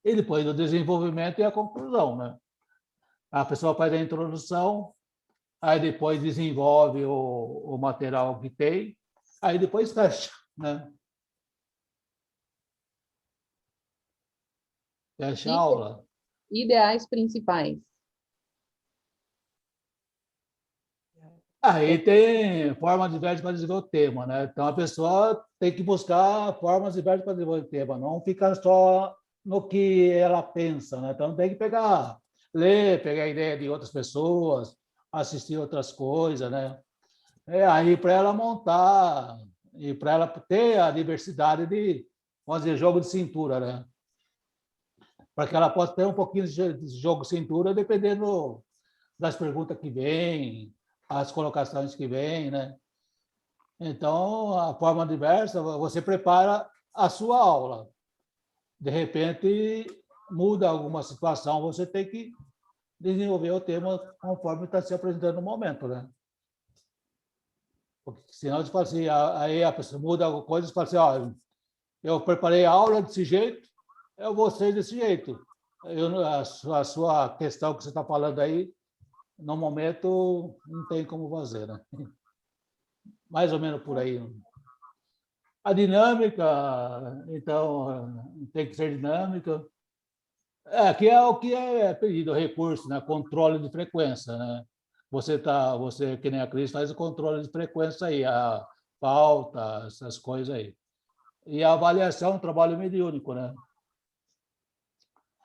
E depois o desenvolvimento e a conclusão, né? A pessoa faz a introdução, aí depois desenvolve o material que tem, aí depois fecha, né? Fecha a aula. Ideais principais. Aí tem formas diversas para desenvolver o tema, né? Então a pessoa tem que buscar formas diversas para desenvolver o tema, não ficar só no que ela pensa, né? Então tem que ler, pegar a ideia de outras pessoas, assistir outras coisas, né? Aí para ela montar e para ela ter a diversidade de, vamos dizer, jogo de cintura, né? Para que ela possa ter um pouquinho de jogo de cintura, dependendo das perguntas que vêm, as colocações que vêm, né? Então, a forma diversa, você prepara a sua aula. De repente, muda alguma situação, você tem que desenvolver o tema conforme está se apresentando no momento, né? Porque senão você fala assim, aí a pessoa muda alguma coisa e fala assim, ó, eu preparei a aula desse jeito, eu vou ser desse jeito. A sua questão que você está falando aí, no momento, não tem como fazer, né? Mais ou menos por aí. A dinâmica, então, tem que ser dinâmica. Aqui é o que é pedido, recurso, né? Controle de frequência, né? Você, que nem a Cris, faz o controle de frequência aí, a pauta, essas coisas aí. E a avaliação é um trabalho mediúnico, né?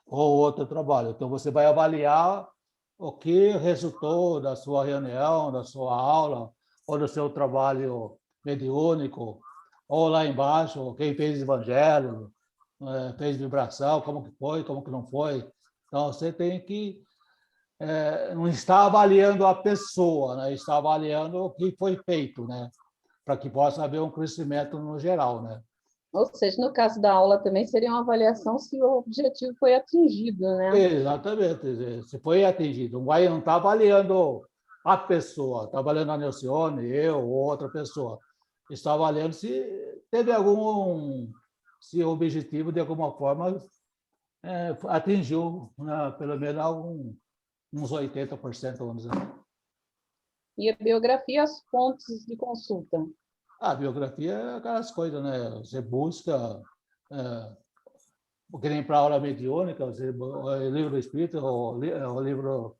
ou outro trabalho. Então, você vai avaliar o que resultou da sua reunião, da sua aula, ou do seu trabalho mediúnico, ou lá embaixo, quem fez evangelho, fez vibração, como que foi, como que não foi. Então, você tem que não está avaliando a pessoa, né? Está avaliando o que foi feito, né? Para que possa haver um crescimento no geral, né? Ou seja, no caso da aula também seria uma avaliação se o objetivo foi atingido, né? Exatamente, se foi atingido. Não está avaliando a pessoa, está avaliando a Nelcione, eu ou outra pessoa. Está avaliando se teve se o objetivo de alguma forma atingiu, né, pelo menos uns 80%, vamos dizer. E a biografia, as fontes de consulta. A biografia é aquelas coisas, né? Você busca, porque nem para aula mediúnica, o livro do Espírito, o livro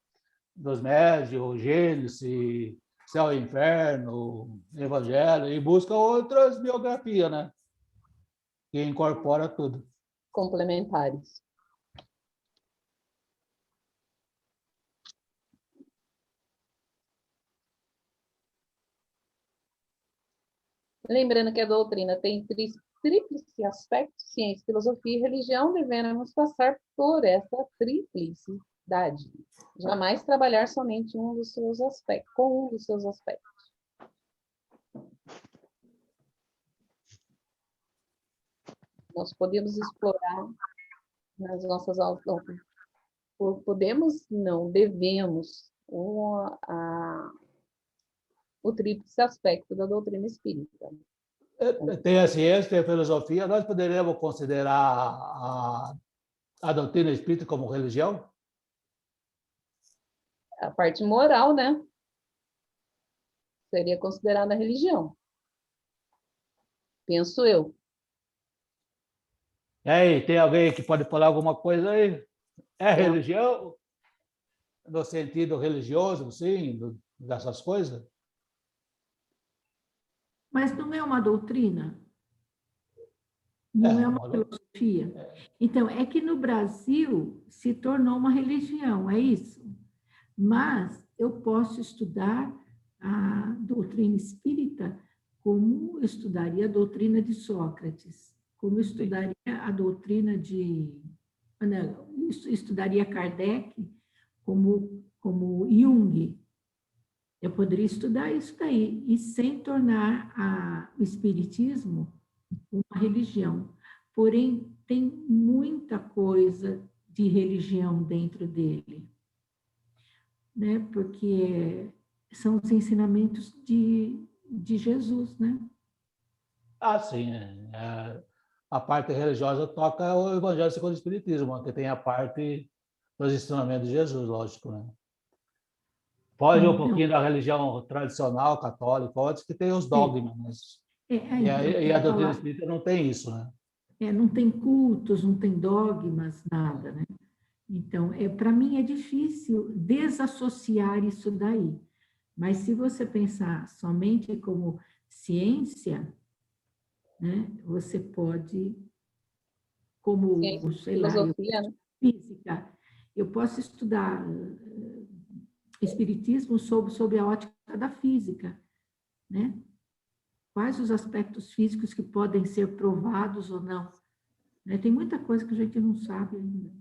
dos médios, o Gênesis, Céu e Inferno, Evangelho, e busca outras biografias, né? Que incorpora tudo. Complementares. Lembrando que a doutrina tem tríplice aspecto, ciência, filosofia e religião, devemos passar por essa triplicidade. Jamais trabalhar somente um dos seus aspectos, com um dos seus aspectos. Nós podemos explorar nas nossas aulas, podemos, não, devemos, o tríplice aspecto da doutrina espírita. Tem a ciência, tem a filosofia. Nós poderíamos considerar a doutrina espírita como religião? A parte moral, né? Seria considerada religião. Penso eu. E aí, tem alguém que pode falar alguma coisa aí? É religião? No sentido religioso, sim, dessas coisas? Mas não é uma doutrina? Não é uma filosofia? Então, é que no Brasil se tornou uma religião, é isso. Mas eu posso estudar a doutrina espírita como eu estudaria a doutrina de Sócrates, como eu estudaria a doutrina de... Não, estudaria Kardec como Jung. Eu poderia estudar isso daí, e sem tornar o espiritismo uma religião. Porém, tem muita coisa de religião dentro dele, né? Porque são os ensinamentos de Jesus, né? Ah, sim. A parte religiosa toca o Evangelho segundo o Espiritismo, que tem a parte dos ensinamentos de Jesus, lógico, né? Pode um pouquinho da religião tradicional, católica, outros que tem os dogmas. E a doutrina espírita não tem isso, né? Não tem cultos, não tem dogmas, nada, né? Então, para mim é difícil desassociar isso daí. Mas se você pensar somente como ciência, né, você pode, como, sei lá, filosofia, né? Física, eu posso estudar espiritismo sob a ótica da física, né? Quais os aspectos físicos que podem ser provados ou não, né? Tem muita coisa que a gente não sabe ainda.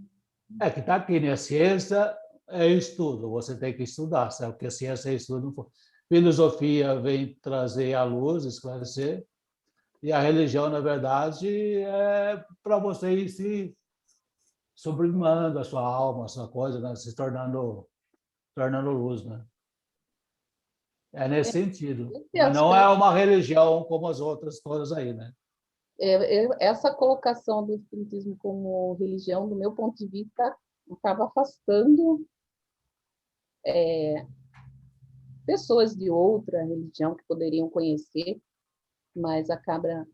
Que está aqui, né? A ciência é estudo, você tem que estudar, sabe? Porque a ciência é estudo. Filosofia vem trazer à luz, esclarecer, e a religião, na verdade, é para você ir se sublimando a sua alma, a sua coisa, né? Se tornando luz, né? É nesse sentido. Mas não é uma religião como as outras todas aí, né? Essa colocação do espiritismo como religião, do meu ponto de vista, acaba afastando pessoas de outra religião que poderiam conhecer, mas acaba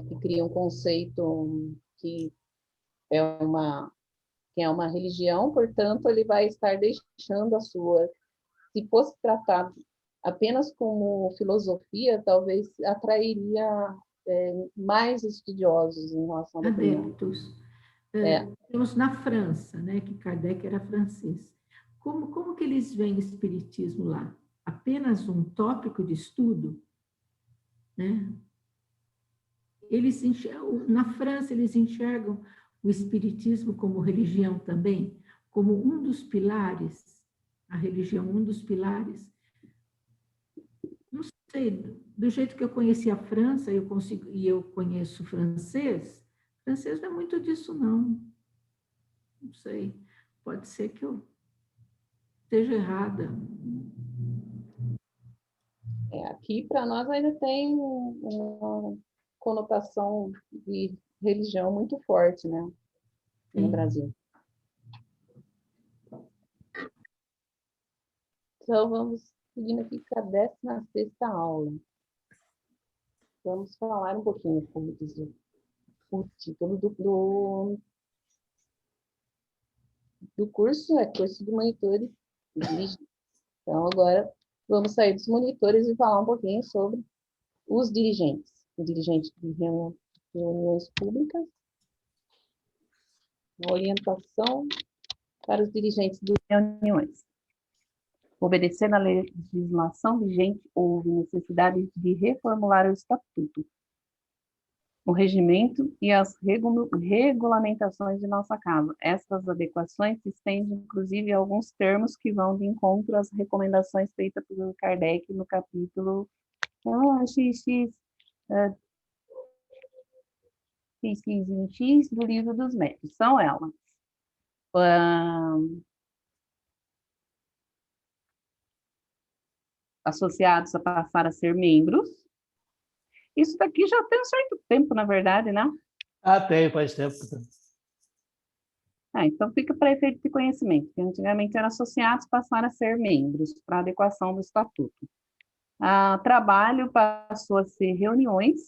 que cria um conceito que é uma religião, portanto, ele vai estar deixando a sua... Se fosse tratado apenas como filosofia, talvez atrairia mais estudiosos em relação a adeptos. Temos na França, né, que Kardec era francês. Como que eles veem o espiritismo lá? Apenas um tópico de estudo? Né? Na França, eles enxergam o espiritismo como religião também, como um dos pilares, a religião, um dos pilares. Não sei, do jeito que eu conheci a França, eu conheço francês não é muito disso, não. Não sei, pode ser que eu esteja errada. Aqui, para nós, ainda tem uma conotação de religião muito forte, né? No Brasil. Então, vamos seguindo aqui para a 16ª aula. Vamos falar um pouquinho, como diz o título do curso, curso de monitores e dirigentes. Então, agora, vamos sair dos monitores e falar um pouquinho sobre os dirigentes. O dirigente de reuniões públicas, orientação para os dirigentes de reuniões. Obedecendo à legislação vigente, houve necessidade de reformular o estatuto, o regimento e as regulamentações de nossa casa. Essas adequações se estendem, inclusive, a alguns termos que vão de encontro às recomendações feitas por Kardec no capítulo XX do Livro dos Médiuns. São elas. Associados a passar a ser membros. Isso daqui já tem um certo tempo, na verdade, né? Faz tempo. Então fica para efeito de conhecimento, que antigamente eram associados, passaram a ser membros, para adequação do estatuto. Trabalho passou a ser reuniões,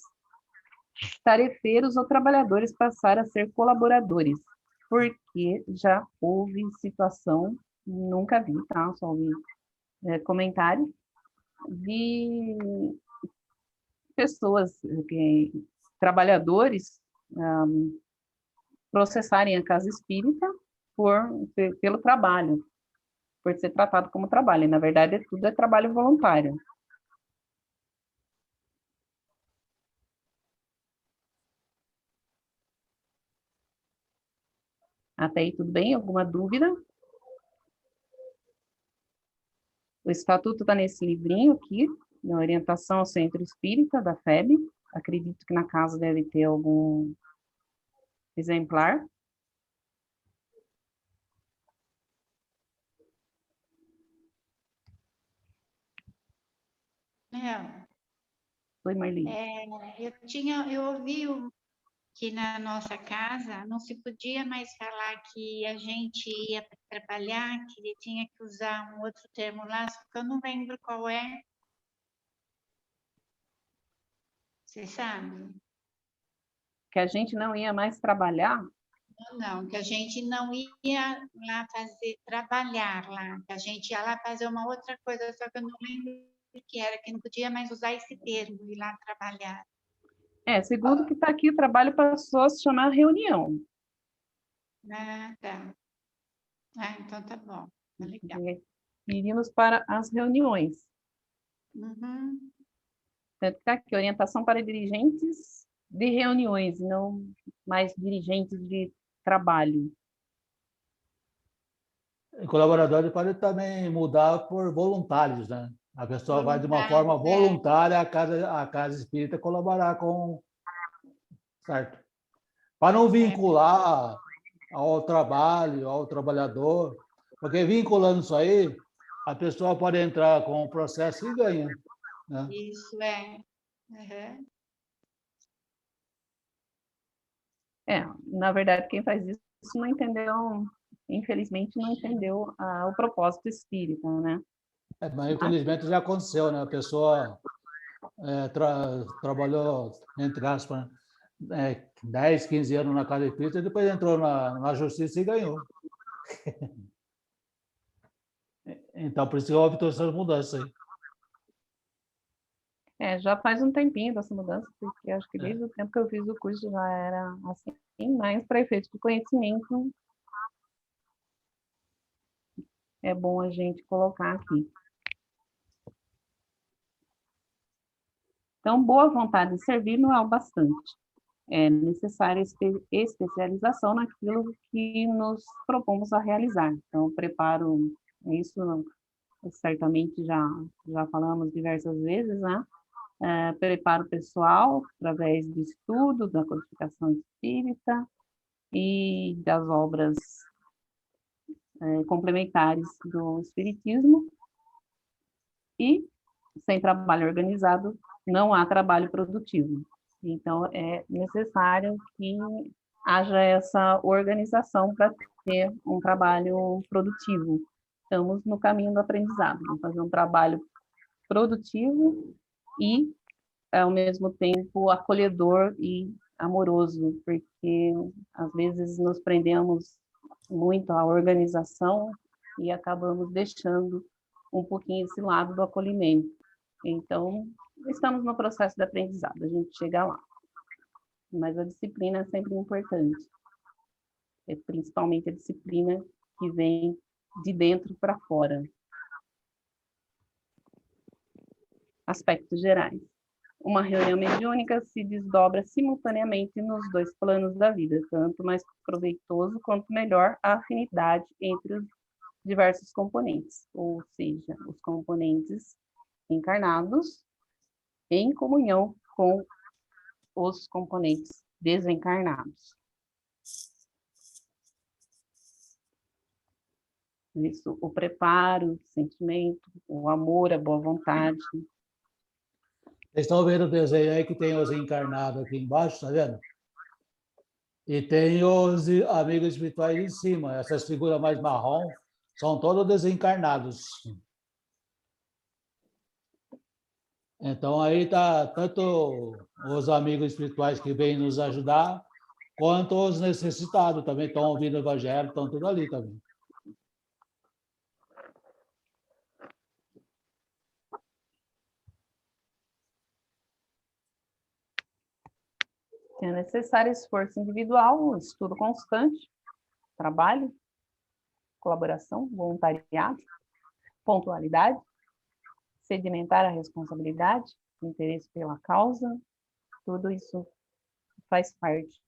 tarefeiros ou trabalhadores passaram a ser colaboradores, porque já houve situação, nunca vi, tá? Só ouvi comentário, de pessoas, trabalhadores, processarem a casa espírita pelo trabalho, por ser tratado como trabalho. E, na verdade, tudo é trabalho voluntário. Até aí, tudo bem? Alguma dúvida? O estatuto está nesse livrinho aqui, na orientação ao Centro Espírita da FEB. Acredito que na casa deve ter algum exemplar. Oi, Marli. Eu ouvi que na nossa casa não se podia mais falar que a gente ia trabalhar, que ele tinha que usar um outro termo lá, só que eu não lembro qual é. Você sabe? Que a gente não ia mais trabalhar? Não, que a gente não ia lá trabalhar lá, que a gente ia lá fazer uma outra coisa, só que eu não lembro o que era, que não podia mais usar esse termo, ir lá trabalhar. Segundo o que está aqui, o trabalho passou a se chamar reunião. Tá. Então tá bom, tá legal. Iríamos para as reuniões. Uhum. Está aqui, orientação para dirigentes de reuniões, não mais dirigentes de trabalho. O colaborador pode também mudar por voluntários, né? A pessoa vai de uma forma voluntária à casa espírita colaborar com... Certo? Para não vincular ao trabalho, ao trabalhador, porque vinculando isso aí, a pessoa pode entrar com o processo e ganha. Né? Isso, Na verdade, quem faz isso não entendeu, infelizmente, não entendeu o propósito espírita, né? Mas infelizmente já aconteceu, né? A pessoa trabalhou, entre aspas, 10, 15 anos na casa espírita e depois entrou na justiça e ganhou. Então, por isso que houve todas essas mudanças aí. Já faz um tempinho dessa mudança, porque acho que desde o tempo que eu fiz o curso já era assim, mas para efeito de conhecimento, é bom a gente colocar aqui. Então, boa vontade de servir não é o bastante. É necessária especialização naquilo que nos propomos a realizar. Então, preparo, isso certamente já falamos diversas vezes, né? Preparo pessoal através do estudo, da codificação espírita e das obras complementares do espiritismo. E, sem trabalho organizado, não há trabalho produtivo. Então, é necessário que haja essa organização para ter um trabalho produtivo. Estamos no caminho do aprendizado, vamos fazer um trabalho produtivo e, ao mesmo tempo, acolhedor e amoroso, porque, às vezes, nos prendemos muito à organização e acabamos deixando um pouquinho esse lado do acolhimento. Então, estamos no processo de aprendizado, a gente chega lá. Mas a disciplina é sempre importante. É principalmente a disciplina que vem de dentro para fora. Aspectos gerais. Uma reunião mediúnica se desdobra simultaneamente nos dois planos da vida, tanto mais proveitoso quanto melhor a afinidade entre os diversos componentes, ou seja, os componentes encarnados em comunhão com os componentes desencarnados. Isso, o preparo, o sentimento, o amor, a boa vontade. Vocês estão vendo o desenho aí que tem os encarnados aqui embaixo, tá vendo? E tem os amigos espirituais em cima. Essas figuras mais marrom são todos desencarnados. Então, aí está tanto os amigos espirituais que vêm nos ajudar, quanto os necessitados também estão ouvindo o Evangelho, estão tudo ali também. É necessário esforço individual, estudo constante, trabalho, colaboração, voluntariado, pontualidade, sedimentar a responsabilidade, interesse pela causa, tudo isso faz parte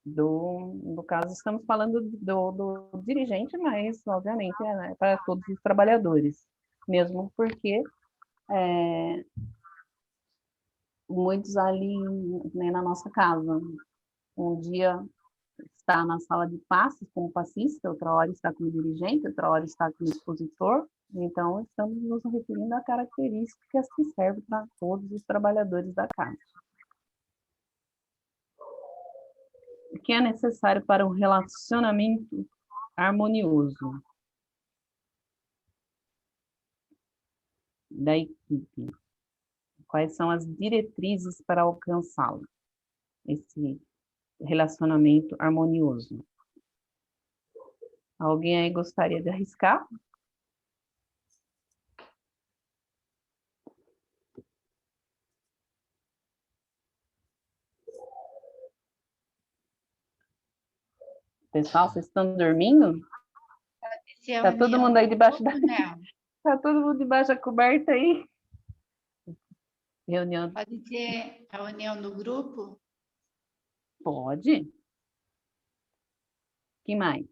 no caso, estamos falando do dirigente, mas, obviamente, é para todos os trabalhadores, mesmo porque muitos ali, né, na nossa casa, um dia está na sala de passes como passista, outra hora está como dirigente, outra hora está como expositor. Então, estamos nos referindo a características que servem para todos os trabalhadores da casa. O que é necessário para um relacionamento harmonioso da equipe? Quais são as diretrizes para alcançá-lo? Esse relacionamento harmonioso. Alguém aí gostaria de arriscar? Pessoal, vocês estão dormindo? Está todo mundo aí debaixo da... Está todo mundo debaixo da coberta aí? Reunião. Pode ser a união do grupo? Pode. Que mais?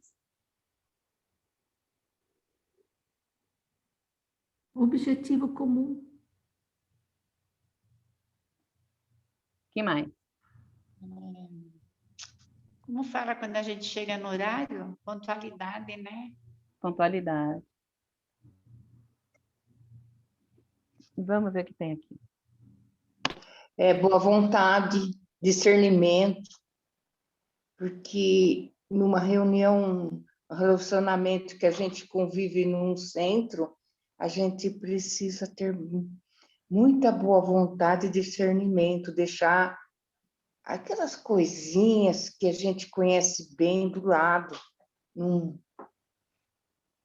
Objetivo comum. Que mais? Como fala quando a gente chega no horário? Pontualidade, né? Pontualidade. Vamos ver o que tem aqui. Boa vontade, discernimento, porque numa reunião, relacionamento que a gente convive num centro, a gente precisa ter muita boa vontade e discernimento, deixar aquelas coisinhas que a gente conhece bem do lado,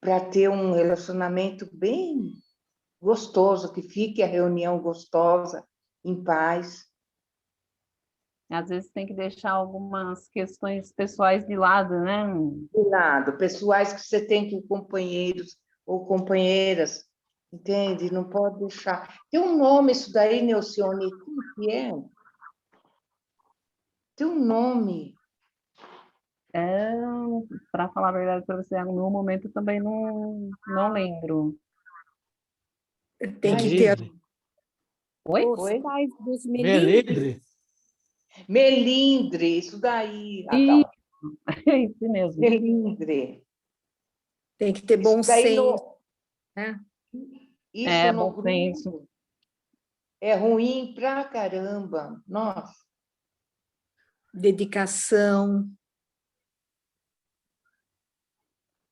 para ter um relacionamento bem gostoso, que fique a reunião gostosa, em paz. Às vezes tem que deixar algumas questões pessoais de lado, né? De lado, pessoais que você tem com companheiros ou companheiras, entende? Não pode deixar. Tem um nome isso daí, Neucione, como que é? Tem um nome. Para falar a verdade para você, no momento eu também não lembro. Tem que ter Melindre. Oi? os Oi? pais dos melindres. Melindre. Melindre, isso daí, Isso, Adão. é isso mesmo. Melindre. Tem que ter bom Isso daí senso, né? Isso no Bom grupo senso. é ruim pra caramba. Nossa. Dedicação.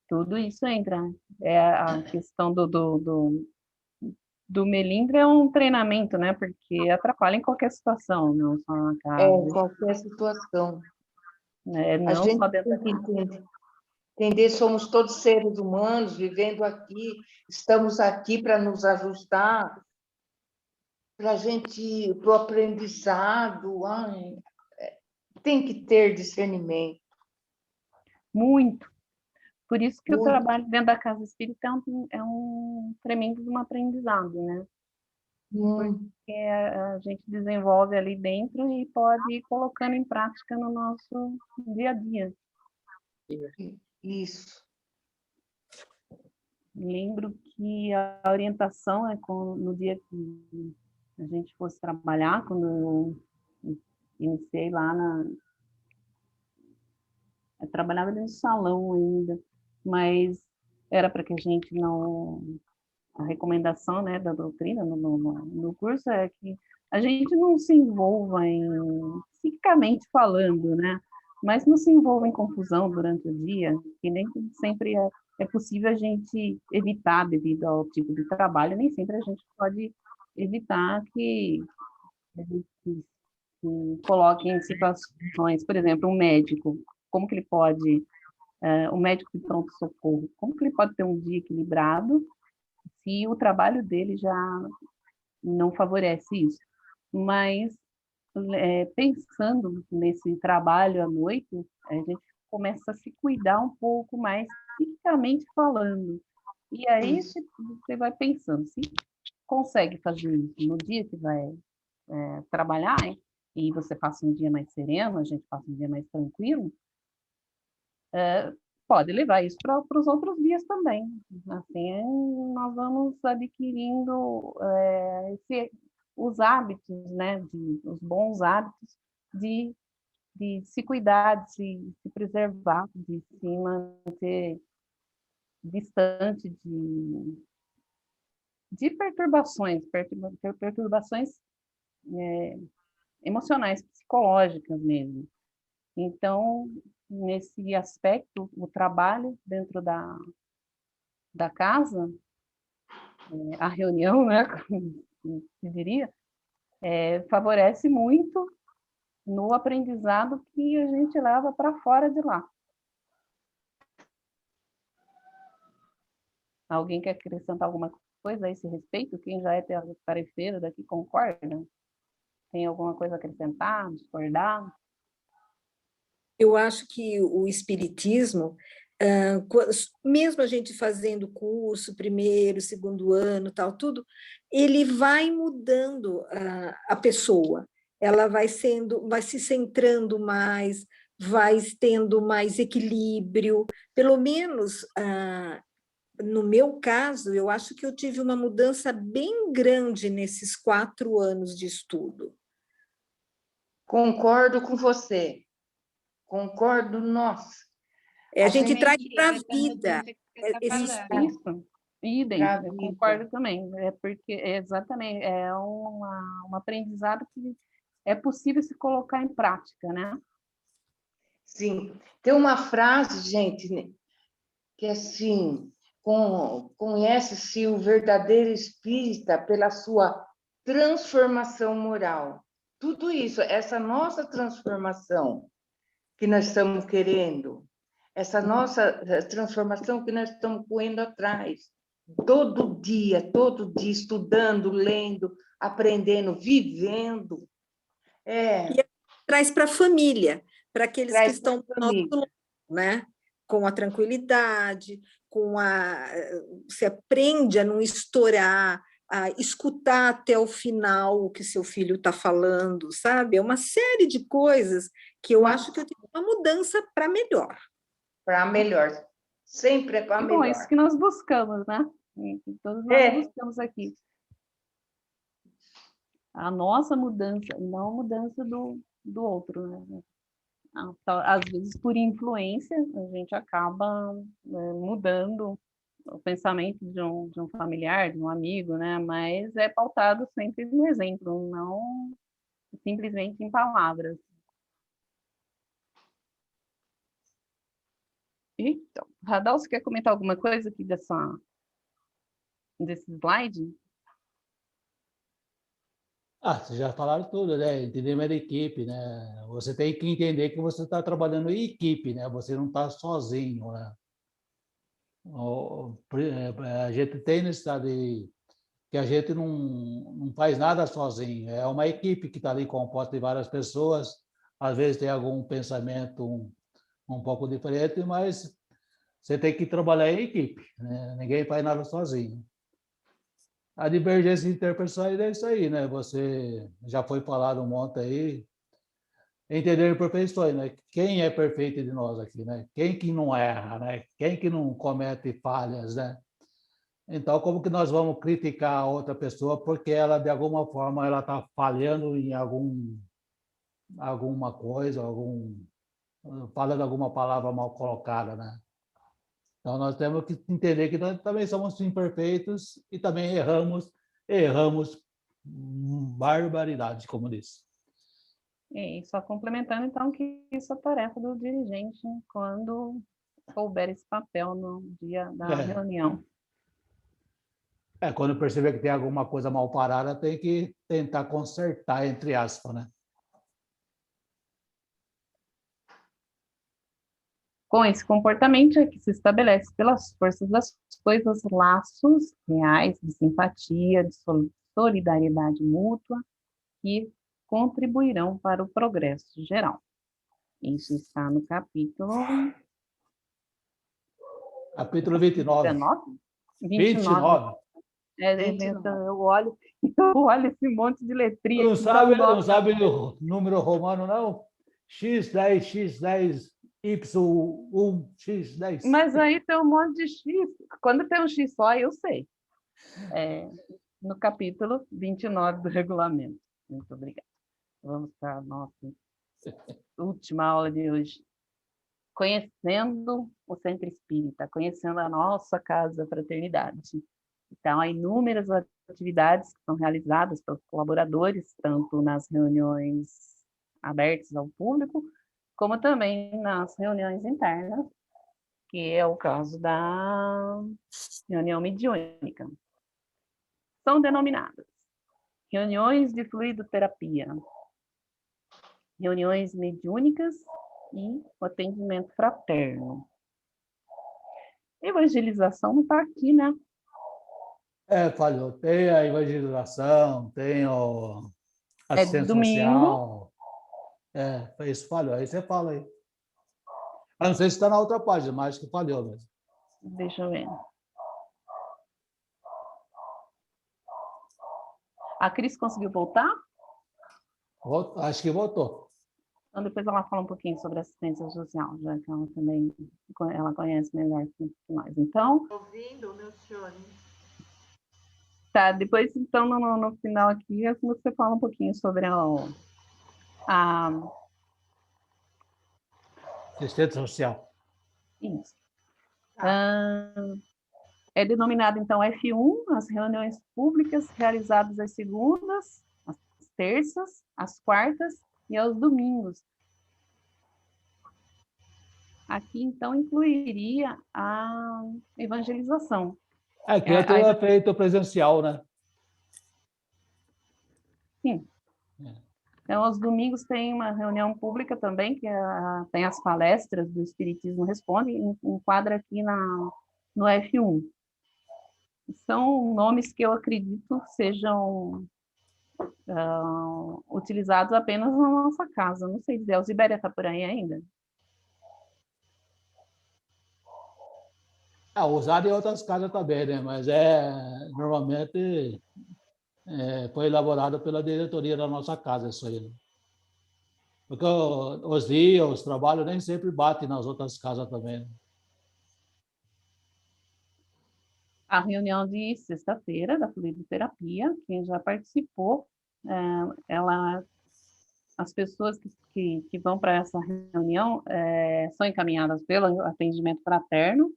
Tudo isso entra. A questão do melindre é um treinamento, né? Porque atrapalha em qualquer situação, não só na casa. Qualquer situação. A Não gente só dentro tem que entender, somos todos seres humanos vivendo aqui, estamos aqui para nos ajustar, para a gente, para o aprendizado. Tem que ter discernimento. muito. Por isso que o Muito. trabalho dentro da casa espírita é um tremendo um aprendizado, né? Porque a gente desenvolve ali dentro e pode ir colocando em prática no nosso dia a dia. Isso. Lembro que a orientação é no dia que a gente fosse trabalhar, quando eu iniciei lá eu trabalhava dentro do salão ainda, mas era para que a gente não... A recomendação, né, da doutrina no curso é que a gente não se envolva psicicamente falando, né, mas não se envolva em confusão durante o dia, que nem sempre é possível a gente evitar devido ao tipo de trabalho, nem sempre a gente pode evitar que a gente se coloque em situações, por exemplo, um médico, como que ele pode, um médico de pronto-socorro, como que ele pode ter um dia equilibrado se o trabalho dele já não favorece isso. Mas, pensando nesse trabalho à noite, a gente começa a se cuidar um pouco mais, psicicamente falando. E aí você vai pensando, se consegue fazer isso no dia que vai trabalhar, e você passa um dia mais sereno, a gente passa um dia mais tranquilo, pode levar isso para os outros dias também. Assim, nós vamos adquirindo os hábitos, né, os bons hábitos de se cuidar, de se preservar, de se manter distante de perturbações emocionais, psicológicas mesmo. Então, nesse aspecto, o trabalho dentro da casa, a reunião, né, como se diria, favorece muito no aprendizado que a gente leva para fora de lá. Alguém quer acrescentar alguma coisa a esse respeito? Quem já é tarefeiro daqui concorda? Tem alguma coisa a acrescentar, discordar? Eu acho que o espiritismo, mesmo a gente fazendo curso, primeiro, segundo ano, tal, tudo, ele vai mudando a pessoa. Ela vai se centrando mais, vai tendo mais equilíbrio. Pelo menos, no meu caso, eu acho que eu tive uma mudança bem grande nesses 4 anos de estudo. Concordo com você. Concordo, nossa. A gente traz para a essa vida. mudança que você está falando. Isso, idem, eu concordo também. Porque, exatamente, é um aprendizado que é possível se colocar em prática, né? Sim. Tem uma frase, gente, que é assim, conhece-se o verdadeiro espírita pela sua transformação moral. Tudo isso, essa nossa transformação que nós estamos querendo, essa nossa transformação que nós estamos correndo atrás. todo dia, estudando, lendo, aprendendo, vivendo. E traz para a família, para aqueles que estão do nosso lado, né? Com a tranquilidade, você aprende a não estourar, a escutar até o final o que seu filho está falando, sabe? É uma série de coisas que eu acho que eu tenho uma mudança para melhor. Para melhor. Sempre é para melhor. Bom, isso que nós buscamos, né? Que todos nós buscamos aqui. A nossa mudança, não a mudança do outro, né? Às vezes, por influência, a gente acaba mudando o pensamento de um familiar, de um amigo, né? Mas é pautado sempre no exemplo, não simplesmente em palavras. Então, Radal, você quer comentar alguma coisa aqui desse slide? Vocês já falaram tudo, né? Entender melhor a equipe, né? Você tem que entender que você está trabalhando em equipe, né? Você não está sozinho, né? A gente tem necessidade que a gente não faz nada sozinho. É uma equipe que está ali composta de várias pessoas. Às vezes tem algum pensamento um pouco diferente, mas você tem que trabalhar em equipe, né? Ninguém faz nada sozinho. A divergência interpessoal é isso aí, né? Você já foi falado um monte aí. Entender imperfeições, né? Quem é perfeito de nós aqui, né? Quem que não erra, né? Quem que não comete falhas, né? Então, como que nós vamos criticar a outra pessoa porque ela, de alguma forma, ela está falhando em alguma coisa, falando alguma palavra mal colocada, né? Então, nós temos que entender que nós também somos imperfeitos e também erramos barbaridade, como disse. E só complementando, então, que isso é tarefa do dirigente quando couber esse papel no dia da reunião. Quando perceber que tem alguma coisa mal parada, tem que tentar consertar, entre aspas, né? Com esse comportamento é que se estabelece pelas forças das coisas laços reais de simpatia, de solidariedade mútua, que contribuirão para o progresso geral. Isso está no capítulo... Capítulo 29. 29. 29. Eu olho esse monte de letrinha. Não sabe o número romano, não? X10, X10, Y1, X10. Mas aí tem um monte de X. Quando tem um X só, eu sei. No capítulo 29 do regulamento. Muito obrigada. Vamos para a nossa última aula de hoje. Conhecendo o Centro Espírita, conhecendo a nossa Casa Fraternidade. Então, há inúmeras atividades que são realizadas pelos colaboradores, tanto nas reuniões abertas ao público, como também nas reuniões internas, que é o caso da reunião mediúnica. São denominadas reuniões de fluidoterapia, reuniões mediúnicas e o atendimento fraterno. Evangelização não está aqui, né? Falhou. Tem a evangelização, tem a assistência social. Foi isso, falhou. Aí você fala aí. Eu não sei se está na outra página, mas acho que falhou mesmo. Deixa eu ver. A Cris conseguiu voltar? Acho que voltou. Então, depois ela fala um pouquinho sobre assistência social, já que ela também conhece melhor que nós. Então... Ouvindo, meu senhor? Tá, depois, então, no final aqui, você fala um pouquinho sobre a assistência social. Isso. É denominado, então, F1, as reuniões públicas realizadas às segundas, às terças, às quartas e aos domingos. Aqui, então, incluiria a evangelização. Aqui é feito presencial, né? Sim. Então, aos domingos tem uma reunião pública também, que tem as palestras do Espiritismo Responde, enquadra aqui no F1. São nomes que eu acredito sejam utilizados apenas na nossa casa. Não sei dizer, a Zibéria está por aí ainda? Usado em outras casas também, né? Mas normalmente foi elaborado pela diretoria da nossa casa, isso aí. Né? Porque os dias, os trabalhos nem sempre batem nas outras casas também. Né? A reunião de sexta-feira da fluidoterapia, quem já participou, as pessoas que vão para essa reunião são encaminhadas pelo atendimento fraterno.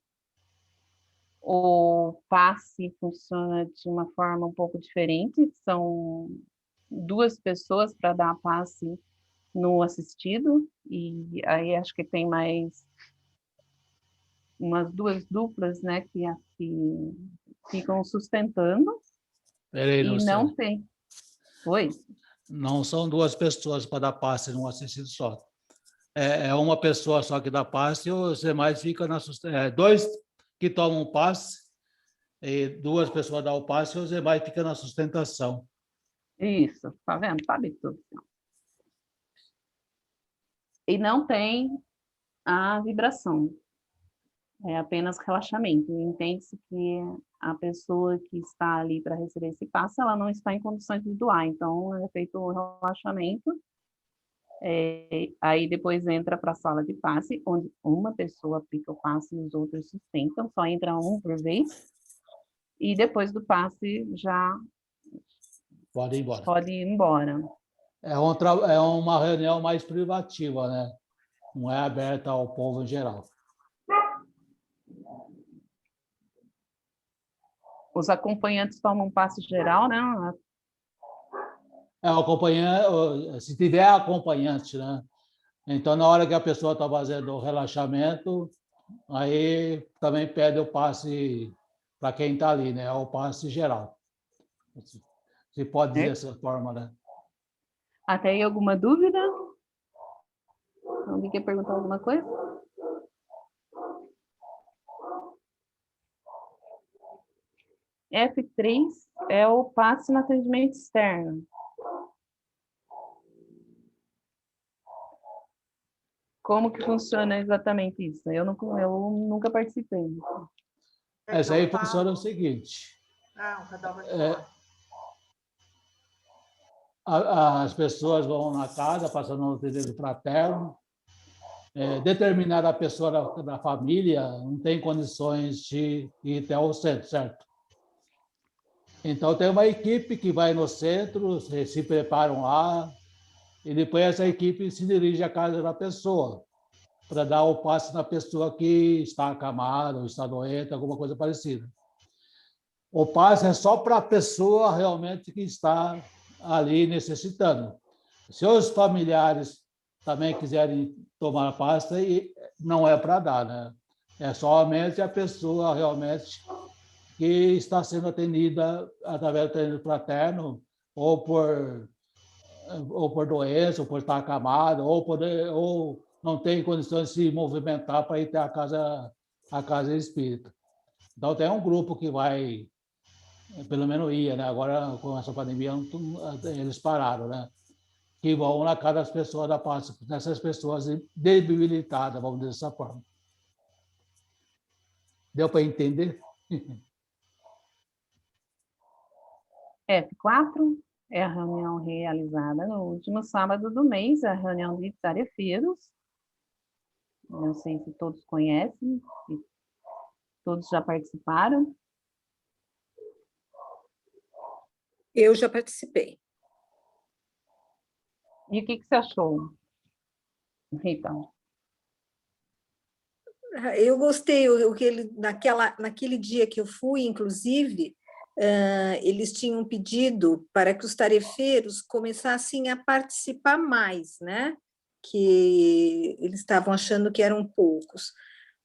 O passe funciona de uma forma um pouco diferente, são 2 pessoas para dar passe no assistido, e aí acho que tem mais umas 2 duplas, né, que ficam sustentando. Peraí, e não tem. Oi? Não são 2 pessoas para dar passe num assistido só. É uma pessoa só que dá passe e os demais ficam na sustentação. 2 que tomam passe, e 2 pessoas dão o passe e os demais ficam na sustentação. Isso, tá vendo? Sabe tudo. E não tem a vibração. É apenas relaxamento. Entende-se que a pessoa que está ali para receber esse passe, ela não está em condições de doar. Então, é feito o relaxamento. Aí depois entra para a sala de passe, onde uma pessoa aplica o passe e os outros sustentam. Só entra um por vez. E depois do passe, já pode ir embora. Pode ir embora. É uma reunião mais privativa, né? Não é aberta ao povo em geral. Os acompanhantes tomam passe geral, né? Se tiver acompanhante, né? Então, na hora que a pessoa está fazendo o relaxamento, aí também pede o passe para quem está ali, né? O passe geral. Se pode dizer dessa forma, né? Até aí, alguma dúvida? Alguém quer perguntar alguma coisa? F3 é o passe no atendimento externo. Como que funciona exatamente isso? Eu nunca participei. Essa aí funciona o seguinte. As pessoas vão na casa, passando no atendimento fraterno, determinada pessoa da família não tem condições de ir até o centro, certo? Então, tem uma equipe que vai no centro, se preparam lá, e depois essa equipe se dirige à casa da pessoa, para dar o passe na pessoa que está acamada ou está doente, alguma coisa parecida. O passe é só para a pessoa realmente que está ali necessitando. Se os familiares também quiserem tomar passe, não é para dar, né? É somente a pessoa realmente que está sendo atendida através do atendimento fraterno, ou por doença, ou por estar acamado, ou não tem condições de se movimentar para ir até a casa espírita. Então, tem um grupo que vai, pelo menos ia, né? Agora, com essa pandemia, eles pararam, né? Que vão na casa das pessoas da passe, nessas pessoas debilitadas, vamos dizer dessa forma. Deu para entender? F4 é a reunião realizada no último sábado do mês, a reunião de tarefeiros. Não sei se todos conhecem, se todos já participaram. Eu já participei. E o que você achou, Rita? Eu gostei, naquele dia que eu fui, inclusive, eles tinham pedido para que os tarefeiros começassem a participar mais, né? Que eles estavam achando que eram poucos.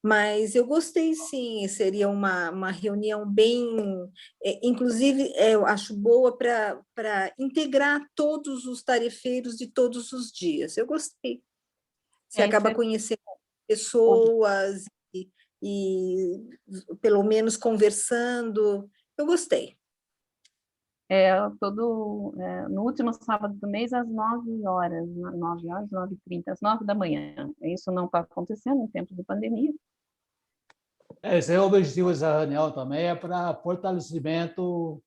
Mas eu gostei, sim, seria uma reunião bem... inclusive, eu acho boa para integrar todos os tarefeiros de todos os dias. Eu gostei. Você acaba conhecendo pessoas e pelo menos conversando. Eu gostei. No último sábado do mês, às 9 horas, 9h30, às 9 da manhã. Isso não está acontecendo em tempos de pandemia. Esse é o objetivo dessa reunião também, é para fortalecimento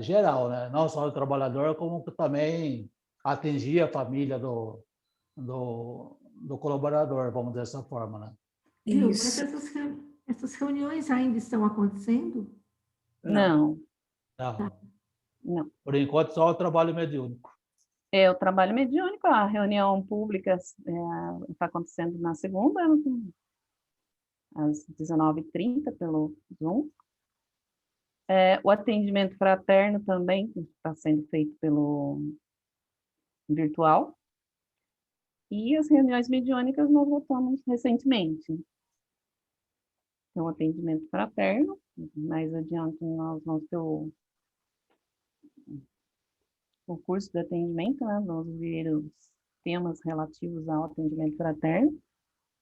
geral, né? Não só do trabalhador, como também atingir a família do colaborador, vamos dizer dessa forma, né? Viu? Mas essas reuniões ainda estão acontecendo? Não. Não. Por enquanto, só o trabalho mediúnico. O trabalho mediúnico, a reunião pública está acontecendo na segunda, às 19h30, pelo Zoom. O atendimento fraterno também está sendo feito pelo virtual. E as reuniões mediúnicas nós voltamos recentemente. Então, atendimento fraterno, mais adiante nós vamos ter o curso de atendimento, né? Vamos ver os temas relativos ao atendimento fraterno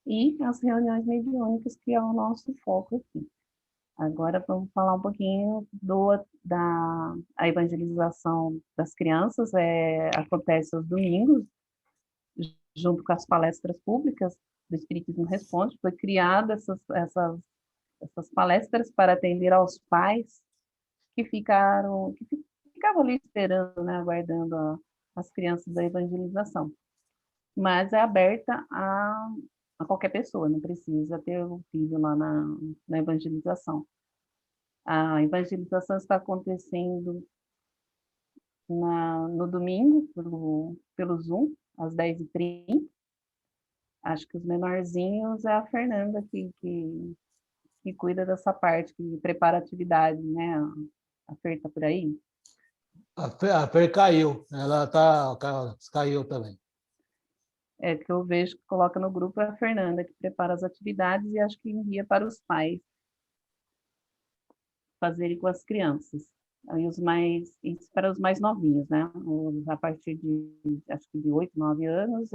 e as reuniões mediúnicas, que é o nosso foco aqui. Agora vamos falar um pouquinho da evangelização das crianças, acontece aos domingos, junto com as palestras públicas do Espiritismo Responde. Foi criada essas palestras para atender aos pais que ficavam ali esperando, né, aguardando as crianças da evangelização. Mas é aberta a qualquer pessoa, não precisa ter um filho lá na evangelização. A evangelização está acontecendo no domingo, pelo Zoom, às 10h30. Acho que os menorzinhos é a Fernanda que cuida dessa parte, que prepara a atividade, né? A Fer está por aí? A Fer caiu, ela caiu também. Que eu vejo que coloca no grupo é a Fernanda, que prepara as atividades e acho que envia para os pais fazerem com as crianças. Isso para os mais novinhos, né? A partir de, acho que de 8, 9 anos,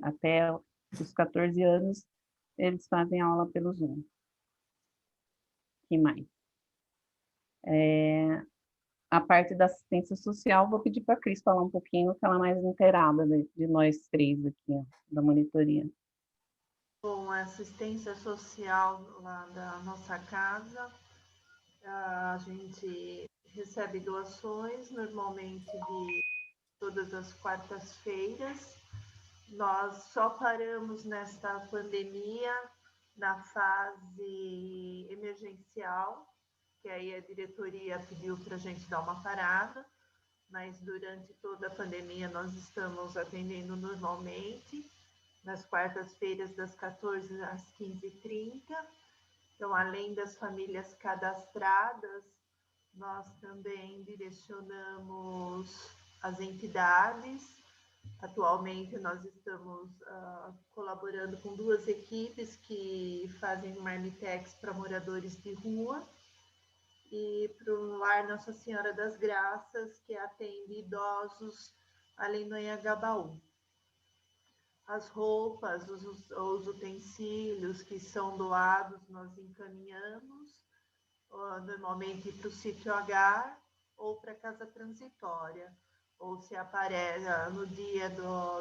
até os 14 anos, eles fazem aula pelo Zoom. Que mais? A parte da assistência social, vou pedir para a Cris falar um pouquinho, que ela é mais inteirada de nós três aqui, ó, da monitoria. Bom, a assistência social lá da nossa casa, a gente recebe doações, normalmente de todas as quartas-feiras. Nós só paramos nesta pandemia na fase emergencial, que aí a diretoria pediu para a gente dar uma parada, mas durante toda a pandemia nós estamos atendendo normalmente, nas quartas-feiras das 14 às 15h30. Então, além das famílias cadastradas, nós também direcionamos as entidades. Atualmente, nós estamos colaborando com 2 equipes que fazem marmitex para moradores de rua e para o Lar Nossa Senhora das Graças, que atende idosos ali no Anhangabaú. As roupas, os utensílios que são doados, nós encaminhamos normalmente para o sítio H ou para a casa transitória. Ou se aparece no dia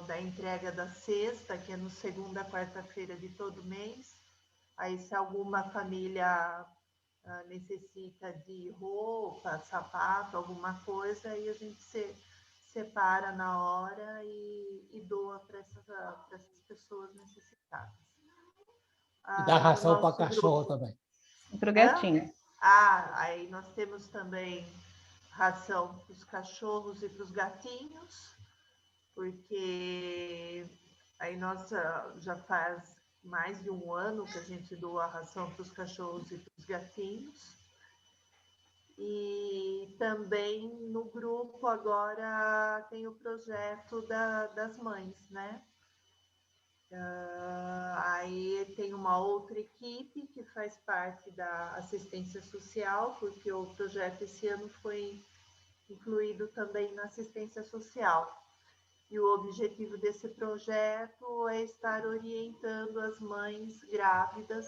da entrega da cesta, que é no segunda, quarta-feira de todo mês, aí se alguma família necessita de roupa, sapato, alguma coisa, aí a gente separa na hora e doa para essas pessoas necessitadas. E dá ração para cachorro também. Para o gatinho. Aí nós temos também ração para os cachorros e para os gatinhos, porque aí nós já faz mais de 1 ano que a gente doa a ração para os cachorros e para os gatinhos. E também no grupo agora tem o projeto das mães, né? Aí tem uma outra equipe que faz parte da assistência social, porque o projeto esse ano foi incluído também na assistência social. E o objetivo desse projeto é estar orientando as mães grávidas.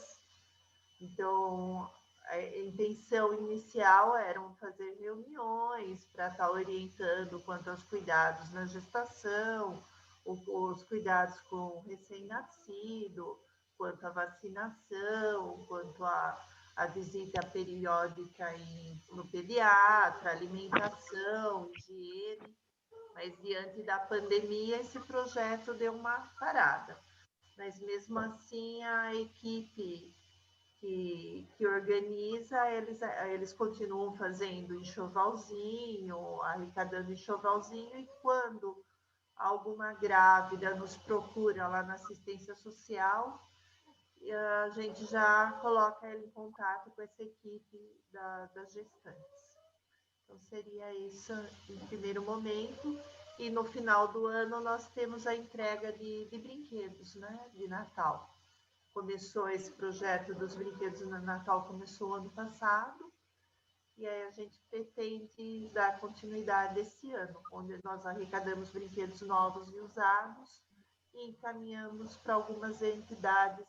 Então, a intenção inicial era fazer reuniões para estar orientando quanto aos cuidados na gestação, os cuidados com o recém-nascido, quanto à vacinação, quanto à visita periódica no pediatra, alimentação, higiene, mas diante da pandemia esse projeto deu uma parada. Mas mesmo assim a equipe que organiza, eles continuam fazendo enxovalzinho, arrecadando enxovalzinho, e quando alguma grávida nos procura lá na assistência social, a gente já coloca ela em contato com essa equipe das gestantes. Então, seria isso em primeiro momento. E no final do ano nós temos a entrega de brinquedos, né, de Natal. Começou esse projeto dos brinquedos no Natal, começou ano passado, e aí a gente pretende dar continuidade esse ano, onde nós arrecadamos brinquedos novos e usados e encaminhamos para algumas entidades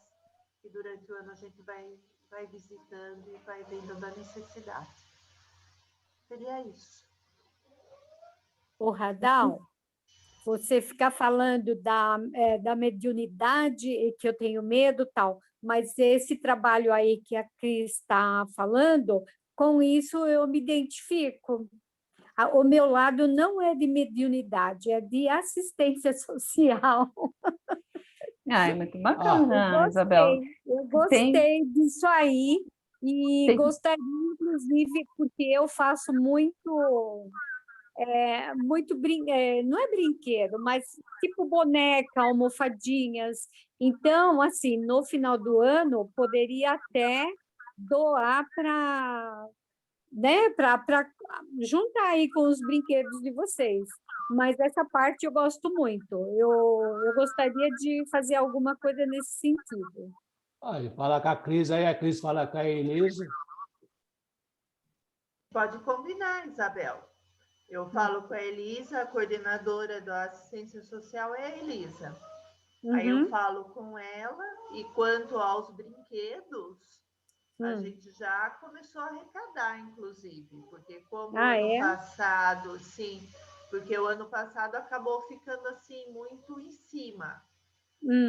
que durante o ano a gente vai visitando e vai vendo da necessidade. Seria isso. O Radal, você ficar falando da mediunidade, que eu tenho medo tal, mas esse trabalho aí que a Cris está falando, com isso eu me identifico. O meu lado não é de mediunidade, é de assistência social. É muito bacana, Isabel. Eu gostei disso aí e gostaria, inclusive, porque eu faço muito não é brinquedo, mas tipo boneca, almofadinhas. Então, assim, no final do ano, poderia até doar para, né, para juntar aí com os brinquedos de vocês. Mas essa parte eu gosto muito. Eu gostaria de fazer alguma coisa nesse sentido. Fala com a Cris aí, a Cris fala com a Elisa. Pode combinar, Isabel. Eu falo com a Elisa, a coordenadora da assistência social é a Elisa. Aí eu falo com ela, e quanto aos brinquedos, a gente já começou a arrecadar, inclusive, porque como ano passado, sim, porque o ano passado acabou ficando assim muito em cima.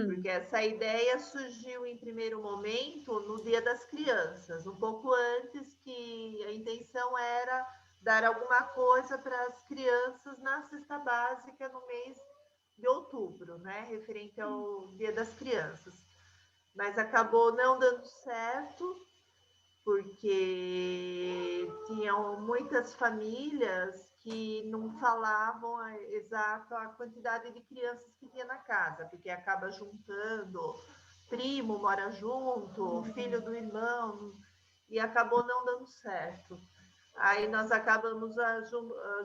Porque essa ideia surgiu em primeiro momento no Dia das Crianças, um pouco antes, que a intenção era dar alguma coisa para as crianças na cesta básica no mês de outubro, né, referente ao Dia das Crianças. Mas acabou não dando certo, porque tinham muitas famílias que não falavam exato a quantidade de crianças que tinha na casa, porque acaba juntando, primo mora junto, filho do irmão, e acabou não dando certo. Aí nós acabamos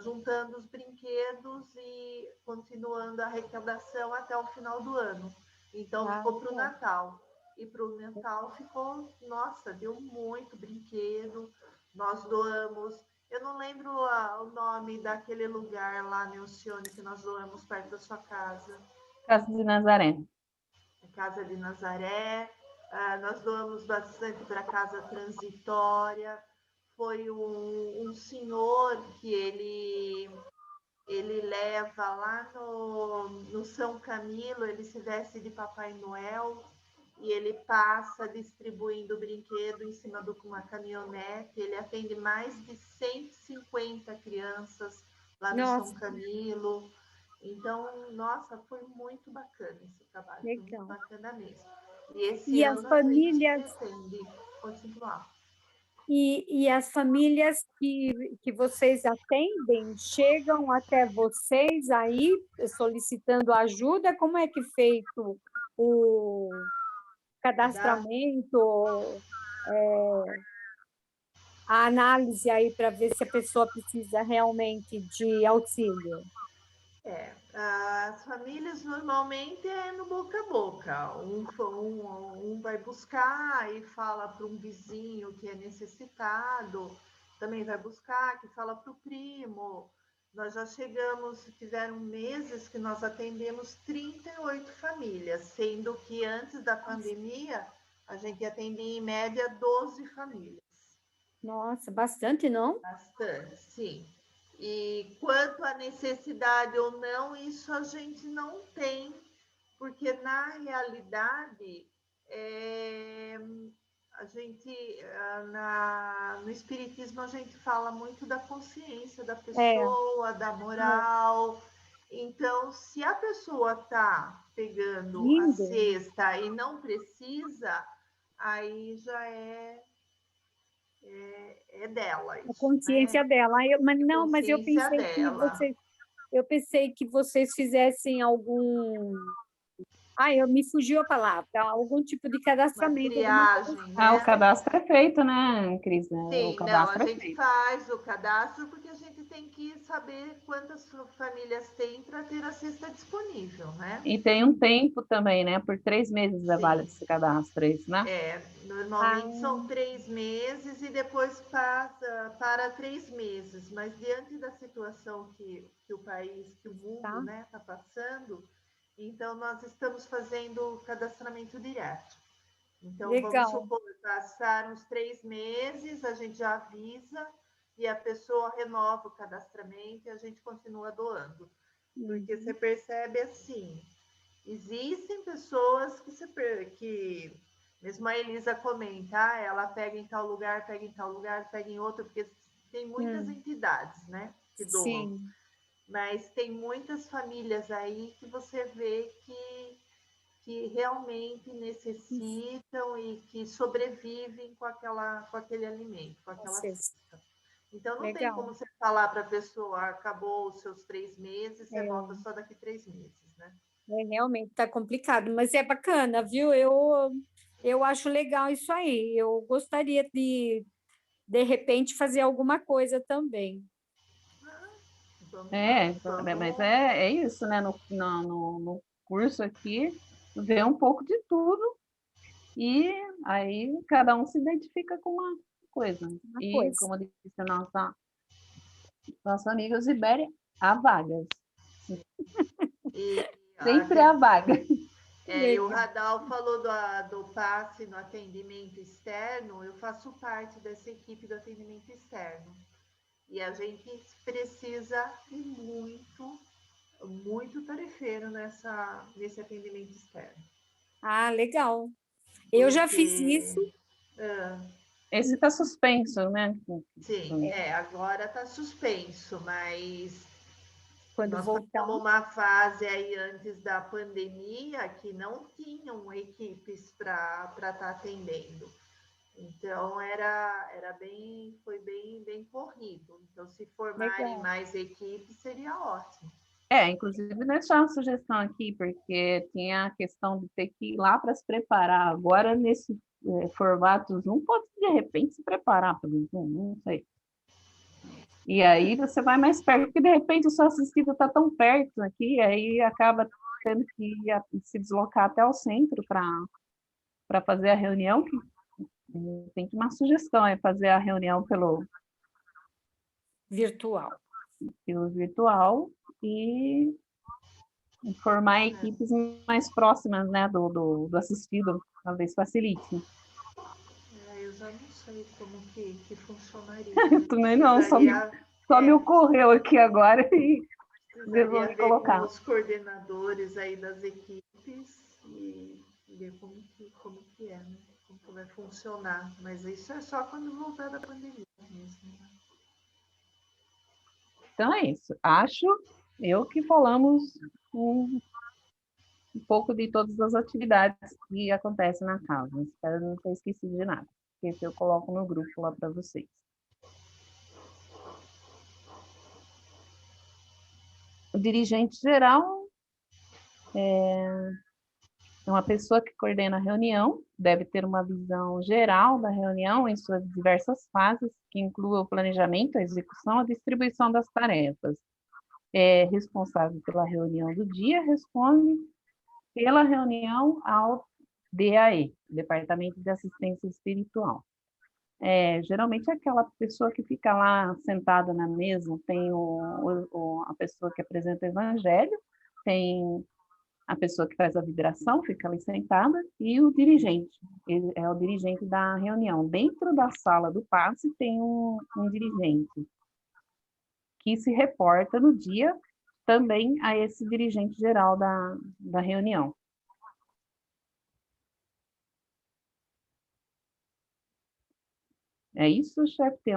juntando os brinquedos e continuando a arrecadação até o final do ano. Então, ficou para o Natal. E para o Natal ficou, nossa, deu muito brinquedo. Nós doamos, eu não lembro o nome daquele lugar lá, Nelcione, que nós doamos perto da sua casa. Casa de Nazaré. Casa de Nazaré. Nós doamos bastante para a Casa Transitória. Foi um senhor que ele leva lá no São Camilo, ele se veste de Papai Noel e ele passa distribuindo brinquedo em cima de uma caminhonete. Ele atende mais de 150 crianças lá no São Camilo. Então, nossa, foi muito bacana esse trabalho, foi muito bacana mesmo. E esse ano as famílias... a gente pretende continuar. E as famílias que vocês atendem chegam até vocês aí solicitando ajuda? Como é que é feito o cadastramento, a análise aí para ver se a pessoa precisa realmente de auxílio? As famílias normalmente é no boca a boca. Um vai buscar e fala para um vizinho que é necessitado, também vai buscar, que fala para o primo. Nós já tiveram meses que nós atendemos 38 famílias, sendo que antes da pandemia a gente atendia em média 12 famílias. Nossa, bastante, não? Bastante, sim. E quanto à necessidade ou não, isso a gente não tem, porque na realidade a gente no espiritismo a gente fala muito da consciência da pessoa, da moral. Então, se a pessoa está pegando a Lindo. cesta e não precisa, aí já é dela A isso, consciência né? dela. Mas não, mas Consciência dela. eu pensei que vocês fizessem algum. Me fugiu a palavra, algum tipo de Uma cadastramento, alguma coisa. triagem, Ah, o né? cadastro é feito, né, Cris? O Sim, não, a cadastro é gente feito. faz o cadastro porque a gente tem que saber quantas famílias tem para ter a cesta disponível, né? E tem um tempo também, né? Por 3 meses é válido esse cadastro, é isso, né? Normalmente são 3 meses e depois passa para 3 meses, mas diante da situação que o país, que o mundo está passando, então nós estamos fazendo o cadastramento direto. Então, Legal. vamos supor, passaram os 3 meses, a gente já avisa e a pessoa renova o cadastramento e a gente continua doando. Porque você percebe assim, existem pessoas que mesmo a Elisa comenta, ela pega em tal lugar, pega em tal lugar, pega em outro, porque tem muitas entidades, né, que doam. Sim. Mas tem muitas famílias aí que você vê que realmente necessitam e que sobrevivem com aquele alimento, com aquela cesta. Então, não tem como você falar para a pessoa, acabou os seus 3 meses, você volta só daqui 3 meses, né? Realmente está complicado, mas é bacana, viu? Eu acho legal isso aí. Eu gostaria de repente, fazer alguma coisa também. Mas é isso, né? No curso aqui, vê um pouco de tudo e aí cada um se identifica com uma coisa. Como disse a nossa amiga Zibéria, há vagas. Sempre há vaga. E o Radal falou do passe no atendimento externo, eu faço parte dessa equipe do atendimento externo. E a gente precisa ir muito tarefeiro nesse atendimento externo. Ah, legal. Eu já fiz isso. Esse está suspenso, né? Sim, agora está suspenso, mas quando nós passamos uma fase aí antes da pandemia que não tinham equipes para estar atendendo. Então foi bem corrido. Então, se formarem mais equipes, seria ótimo. Inclusive deixar uma sugestão aqui, porque tinha a questão de ter que ir lá para se preparar. Agora, nesse formato Zoom, pode de repente se preparar pelo Zoom, não sei. E aí você vai mais perto, porque de repente o seu assistido está tão perto aqui, aí acaba tendo que se deslocar até o centro para fazer a reunião. Tem uma sugestão, é fazer a reunião pelo virtual e formar equipes mais próximas, né, do assistido, talvez facilite. Eu já não sei como que funcionaria. Também não, só me ocorreu aqui agora e resolvi colocar. Com os coordenadores aí das equipes e ver como que é, né? Como que vai funcionar. Mas isso é só quando voltar da pandemia mesmo. Né? Então é isso. Acho que falamos um pouco de todas as atividades que acontecem na casa. Espero não ter esquecido de nada, porque eu coloco no grupo lá para vocês. O dirigente geral é uma pessoa que coordena a reunião, deve ter uma visão geral da reunião em suas diversas fases, que inclua o planejamento, a execução, a distribuição das tarefas. É responsável pela reunião do dia, responde pela reunião ao DAE, Departamento de Assistência Espiritual. Geralmente é aquela pessoa que fica lá sentada na mesa, tem a pessoa que apresenta o evangelho, tem A pessoa que faz a vibração fica ali sentada e o dirigente, ele é o dirigente da reunião. Dentro da sala do passe tem um dirigente que se reporta no dia também a esse dirigente geral da reunião. É isso, chefe?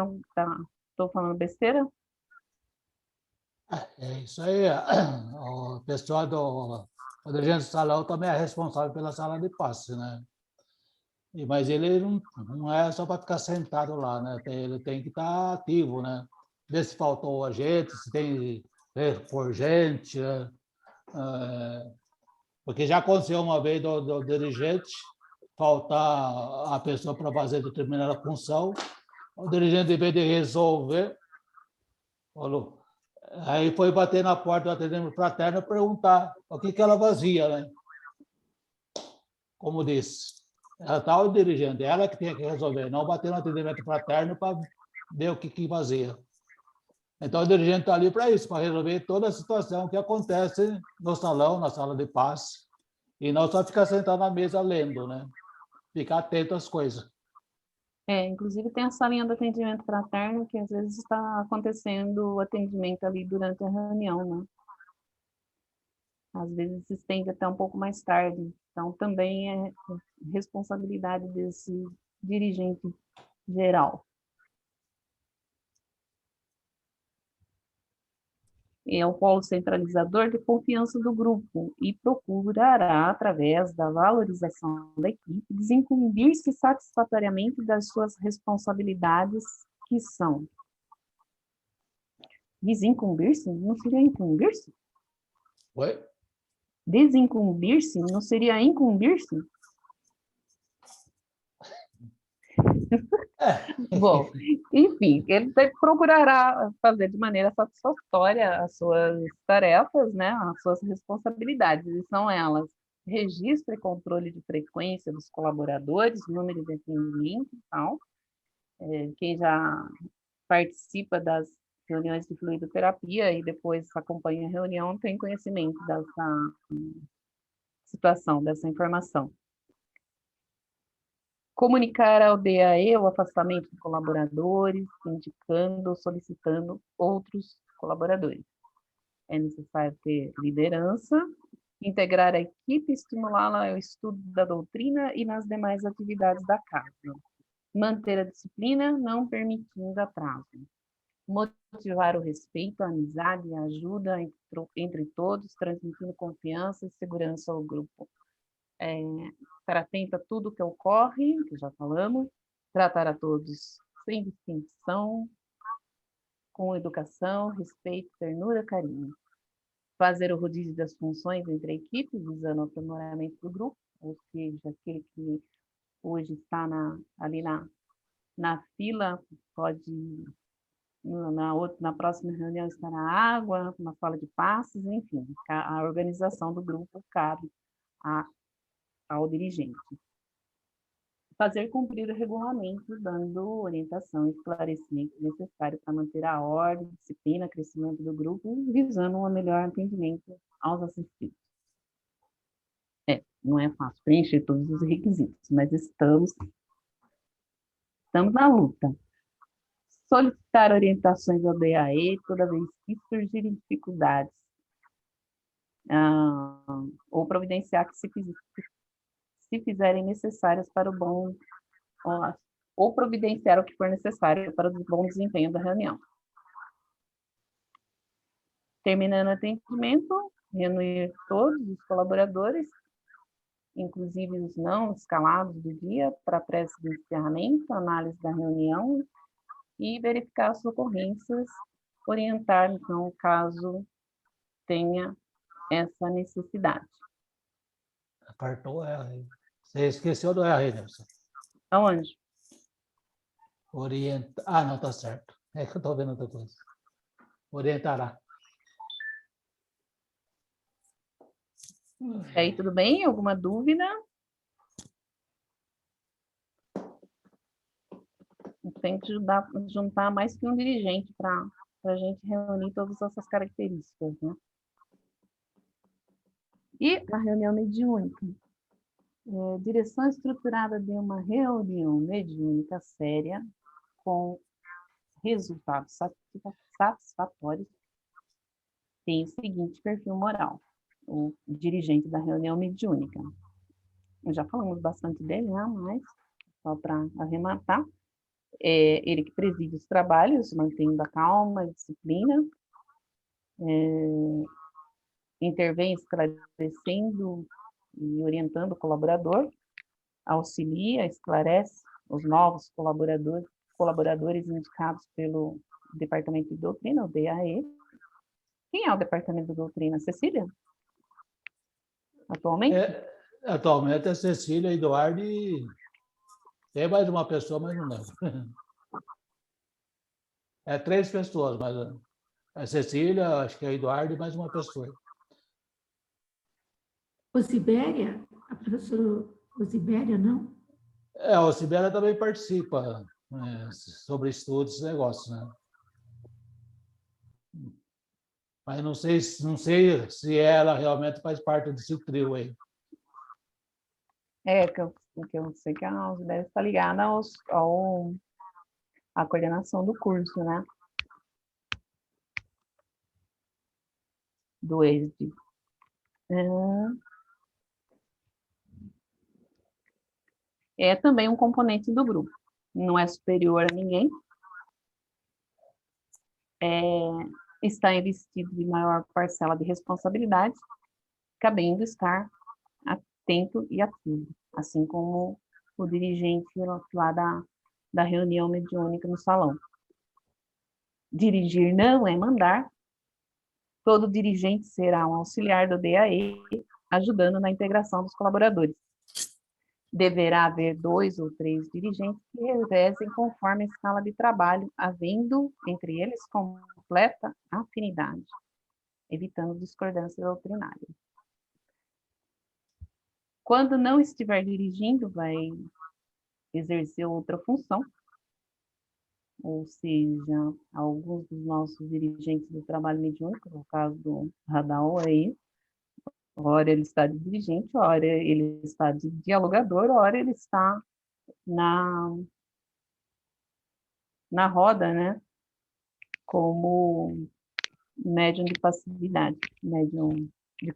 Estou falando besteira? É isso aí. O pessoal o dirigente do salão também é responsável pela sala de passe, né? Mas ele não é só para ficar sentado lá, né? Ele tem que estar ativo, né? Ver se faltou agente, se tem por gente, né? Porque já aconteceu uma vez do dirigente faltar a pessoa para fazer determinada função, o dirigente, em vez de resolver, falou, aí foi bater na porta do atendimento fraterno e perguntar o que ela fazia, né? Como disse, ela está o dirigente, ela que tinha que resolver, não bater no atendimento fraterno para ver o que fazia. Então, o dirigente está ali para isso, para resolver toda a situação que acontece no salão, na sala de passe, e não só ficar sentado na mesa lendo, né? Ficar atento às coisas. Inclusive tem a salinha do atendimento fraterno, que às vezes está acontecendo o atendimento ali durante a reunião, né? Às vezes se estende até um pouco mais tarde. Então, também é responsabilidade desse dirigente geral. É o polo centralizador de confiança do grupo e procurará, através da valorização da equipe, desincumbir-se satisfatoriamente das suas responsabilidades, que são... Desincumbir-se? Não seria incumbir-se? Oi? Desincumbir-se? Não seria incumbir-se? Bom, enfim, ele procurará fazer de maneira satisfatória as suas tarefas, né, as suas responsabilidades, e são elas: registro e controle de frequência dos colaboradores, número de atendimento e tal. Quem já participa das reuniões de fluidoterapia e depois acompanha a reunião tem conhecimento dessa situação, dessa informação. Comunicar ao DAE o afastamento de colaboradores, indicando ou solicitando outros colaboradores. É necessário ter liderança, integrar a equipe, estimulá-la ao estudo da doutrina e nas demais atividades da casa. Manter a disciplina, não permitindo atraso. Motivar o respeito, a amizade e a ajuda entre todos, transmitindo confiança e segurança ao grupo. Estar atento a tudo que ocorre, que já falamos, tratar a todos sem distinção, com educação, respeito, ternura, carinho. Fazer o rodízio das funções entre a equipe, visando o aprimoramento do grupo, ou seja, aquele que hoje está ali na fila, pode, na próxima reunião, estar na água, na sala de passes, enfim, a organização do grupo cabe ao dirigente. Fazer cumprir o regulamento, dando orientação e esclarecimento necessário para manter a ordem, disciplina, crescimento do grupo, visando um melhor atendimento aos assistidos. Não é fácil preencher todos os requisitos, mas estamos na luta. Solicitar orientações ao DAE toda vez que surgirem dificuldades, ou providenciar que se fizerem necessárias para o bom, ou providenciar o que for necessário para o bom desempenho da reunião. Terminando o atendimento, reunir todos os colaboradores, inclusive os não escalados do dia, para a prece de encerramento, análise da reunião e verificar as ocorrências, orientar, então, caso tenha essa necessidade. Apertou R. Você esqueceu do R, Nelson. Aonde? Orienta. Ah, não, tá certo. É que eu estou vendo outra coisa. Orientará. Aí, tudo bem? Alguma dúvida? Tem que juntar mais que um dirigente para a gente reunir todas essas características, né? E a reunião mediúnica. Direção estruturada de uma reunião mediúnica séria com resultados satisfatórios tem o seguinte perfil moral: o dirigente da reunião mediúnica. Já falamos bastante dele, né? Mas só para arrematar, ele que preside os trabalhos, mantendo a calma e disciplina, intervém esclarecendo e orientando o colaborador, auxilia, esclarece os novos colaboradores indicados pelo Departamento de Doutrina, o DAE. Quem é o Departamento de Doutrina? Cecília? Atualmente? Atualmente é Cecília, Eduardo e tem mais uma pessoa, mas não lembro. É 3 pessoas, mas a Cecília, acho que é Eduardo e mais uma pessoa. Osibéria? A professora Osibéria, não? A Osibéria também participa sobre estudos e negócios, né? Mas não sei se ela realmente faz parte desse trio aí. Que eu sei que a Osibéria está ligada à coordenação do curso, né? Do ESD. É também um componente do grupo. Não é superior a ninguém. Está investido de maior parcela de responsabilidade, cabendo estar atento e ativo, assim como o dirigente lá da reunião mediúnica no salão. Dirigir não é mandar. Todo dirigente será um auxiliar do DAE, ajudando na integração dos colaboradores. Deverá haver 2 ou 3 dirigentes que revezem conforme a escala de trabalho, havendo entre eles completa afinidade, evitando discordância doutrinária. Quando não estiver dirigindo, vai exercer outra função, ou seja, alguns dos nossos dirigentes do trabalho mediúnico, no caso do Radal aí, ora ele está de dirigente, ora ele está de dialogador, ora ele está na roda, né? Como médium de passividade, médium de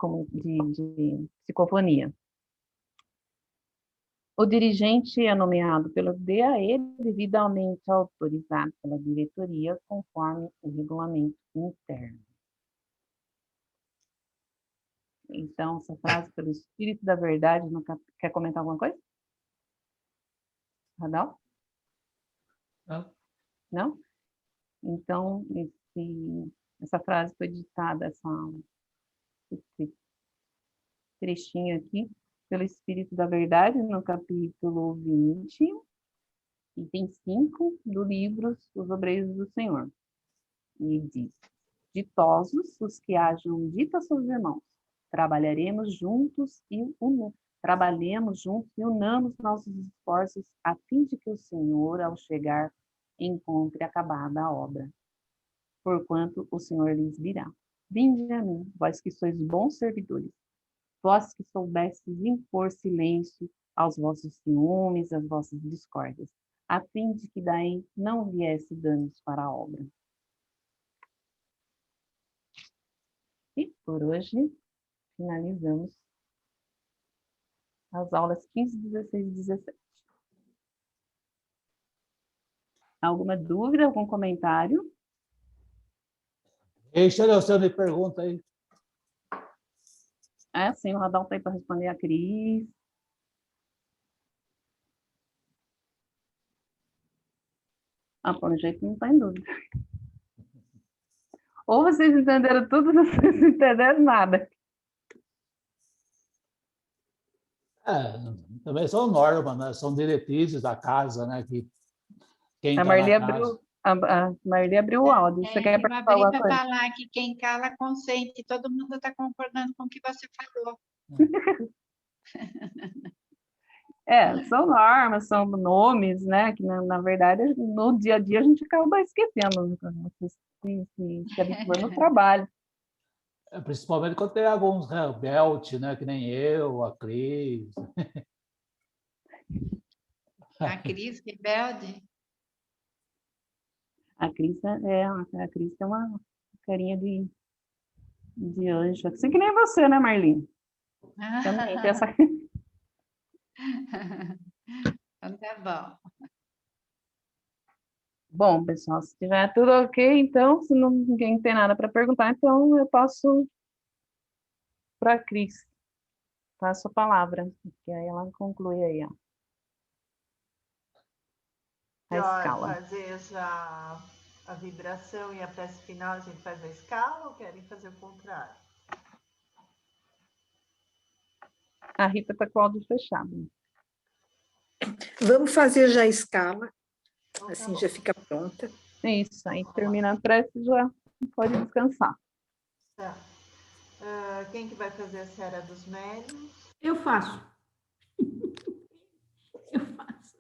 psicofonia. O dirigente é nomeado pelo DAE devidamente autorizado pela diretoria conforme o regulamento interno. Então, essa frase, pelo Espírito da Verdade, quer comentar alguma coisa? Radal? Não. Não? Então, essa frase foi ditada, esse trechinho aqui, pelo Espírito da Verdade, no capítulo 20, item 5 do livro Os Obreiros do Senhor. E diz: ditosos os que hajam dito a seus irmãos, trabalhemos juntos e unamos nossos esforços a fim de que o Senhor, ao chegar, encontre acabada a obra. Porquanto o Senhor lhes dirá: vinde a mim, vós que sois bons servidores, vós que soubestes impor silêncio aos vossos ciúmes, às vossas discórdias, a fim de que daí não viesse danos para a obra. E por hoje finalizamos as aulas 15, 16 e 17. Alguma dúvida, algum comentário? Você me pergunta aí. Sim, o Radal está aí para responder a Cris. Por jeito não está em dúvida. Ou vocês entenderam tudo, ou vocês não entenderam nada. Também são normas, né? São diretrizes da casa, né? Que quem a Marli abriu o áudio. Você quer eu abri para falar que quem cala consente. Todo mundo está concordando com o que você falou. São normas, são nomes, né? Que na verdade, no dia a dia a gente acaba esquecendo. Você se habitua no trabalho. Principalmente quando tem alguns rebeldes, né? Que nem eu, a Cris. A Cris rebelde? A Cris tem uma carinha de anjo. Assim que nem você, né, Marli? Também tem essa... Então tá bom. Bom, pessoal, se tiver tudo ok, então, se ninguém tem nada para perguntar, então eu passo para a Cris. Passo a palavra, que aí ela conclui aí, ó. A escala. Fazer já a vibração e a prece final, a gente faz a escala ou querem fazer o contrário? A Rita está com o áudio fechado. Vamos fazer já a escala, Então, assim tá já fica pronta. Isso, aí termina a prece, já pode descansar. Tá. Quem que vai fazer a Seara dos Médiuns? Eu faço. Eu faço.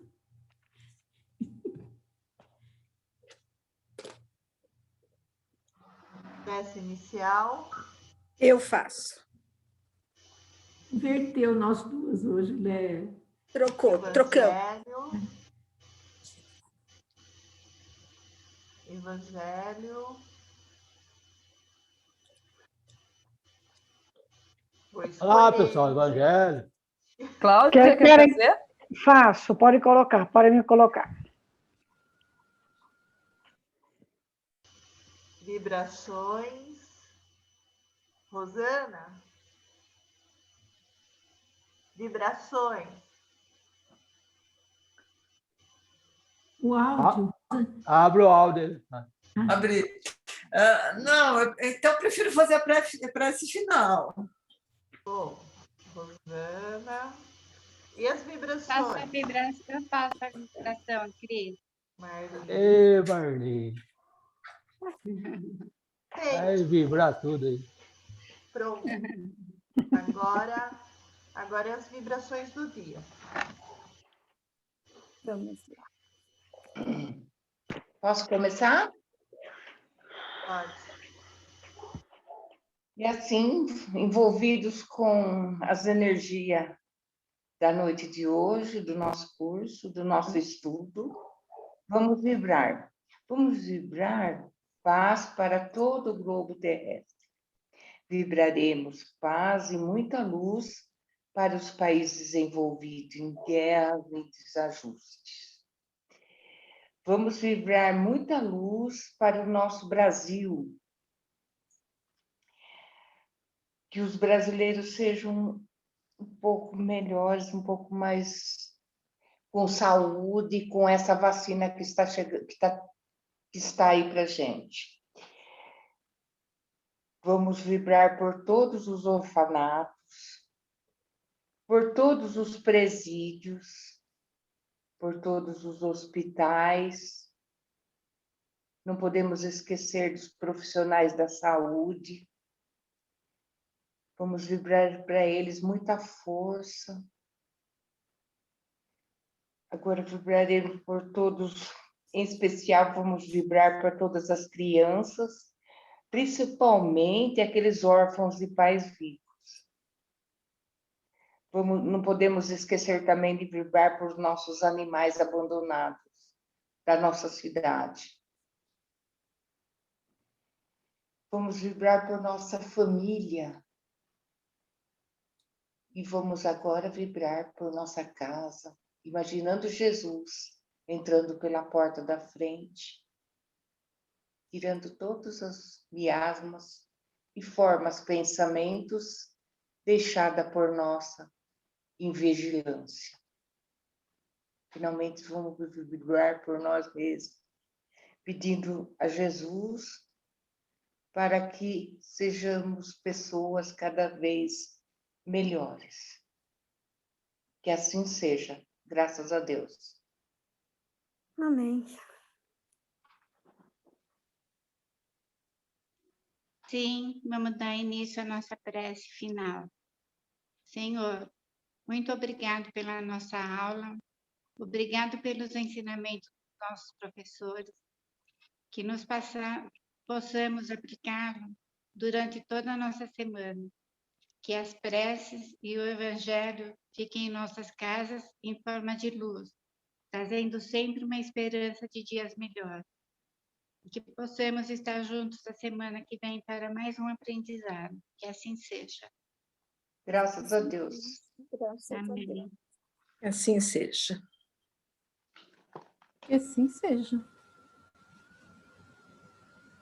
Prece inicial. Eu faço. Inverteu nós duas hoje, né? Trocamos. Evangelho. Olá, pessoal, Evangelho. Cláudia, quer fazer? Faço, pode colocar, pode me colocar. Vibrações. Rosana? Vibrações. O áudio. Abre o áudio. Abrir. Não, então eu prefiro fazer a prece final. Bom, Rosana. E as vibrações? Faça a vibração, eu faço a vibração, Cris. Ei, Marli. Vai vibrar tudo aí. Pronto. Agora é as vibrações do dia. Vamos lá. Posso começar? Pode. E assim, envolvidos com as energias da noite de hoje, do nosso curso, do nosso estudo, vamos vibrar. Vamos vibrar paz para todo o globo terrestre. Vibraremos paz e muita luz para os países envolvidos em guerras e desajustes. Vamos vibrar muita luz para o nosso Brasil. Que os brasileiros sejam um pouco melhores, um pouco mais com saúde, com essa vacina que está chegando, que está aí para a gente. Vamos vibrar por todos os orfanatos, por todos os presídios, por todos os hospitais. Não podemos esquecer dos profissionais da saúde. Vamos vibrar para eles muita força. Agora vibraremos por todos, em especial vamos vibrar para todas as crianças, principalmente aqueles órfãos de pais vivos. Não podemos esquecer também de vibrar por nossos animais abandonados da nossa cidade. Vamos vibrar por nossa família. E vamos agora vibrar por nossa casa, imaginando Jesus entrando pela porta da frente, tirando todas as miasmas e formas, pensamentos deixada por nossa invigilância. Finalmente vamos vibrar por nós mesmos, pedindo a Jesus para que sejamos pessoas cada vez melhores. Que assim seja, graças a Deus. Amém. Sim, vamos dar início à nossa prece final. Senhor, muito obrigado pela nossa aula, obrigado pelos ensinamentos dos nossos professores, que possamos aplicá-lo durante toda a nossa semana. Que as preces e o Evangelho fiquem em nossas casas em forma de luz, trazendo sempre uma esperança de dias melhores. E que possamos estar juntos a semana que vem para mais um aprendizado. Que assim seja. Graças a Deus. Graças a Deus. Amém. Assim seja. Que assim seja.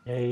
E aí,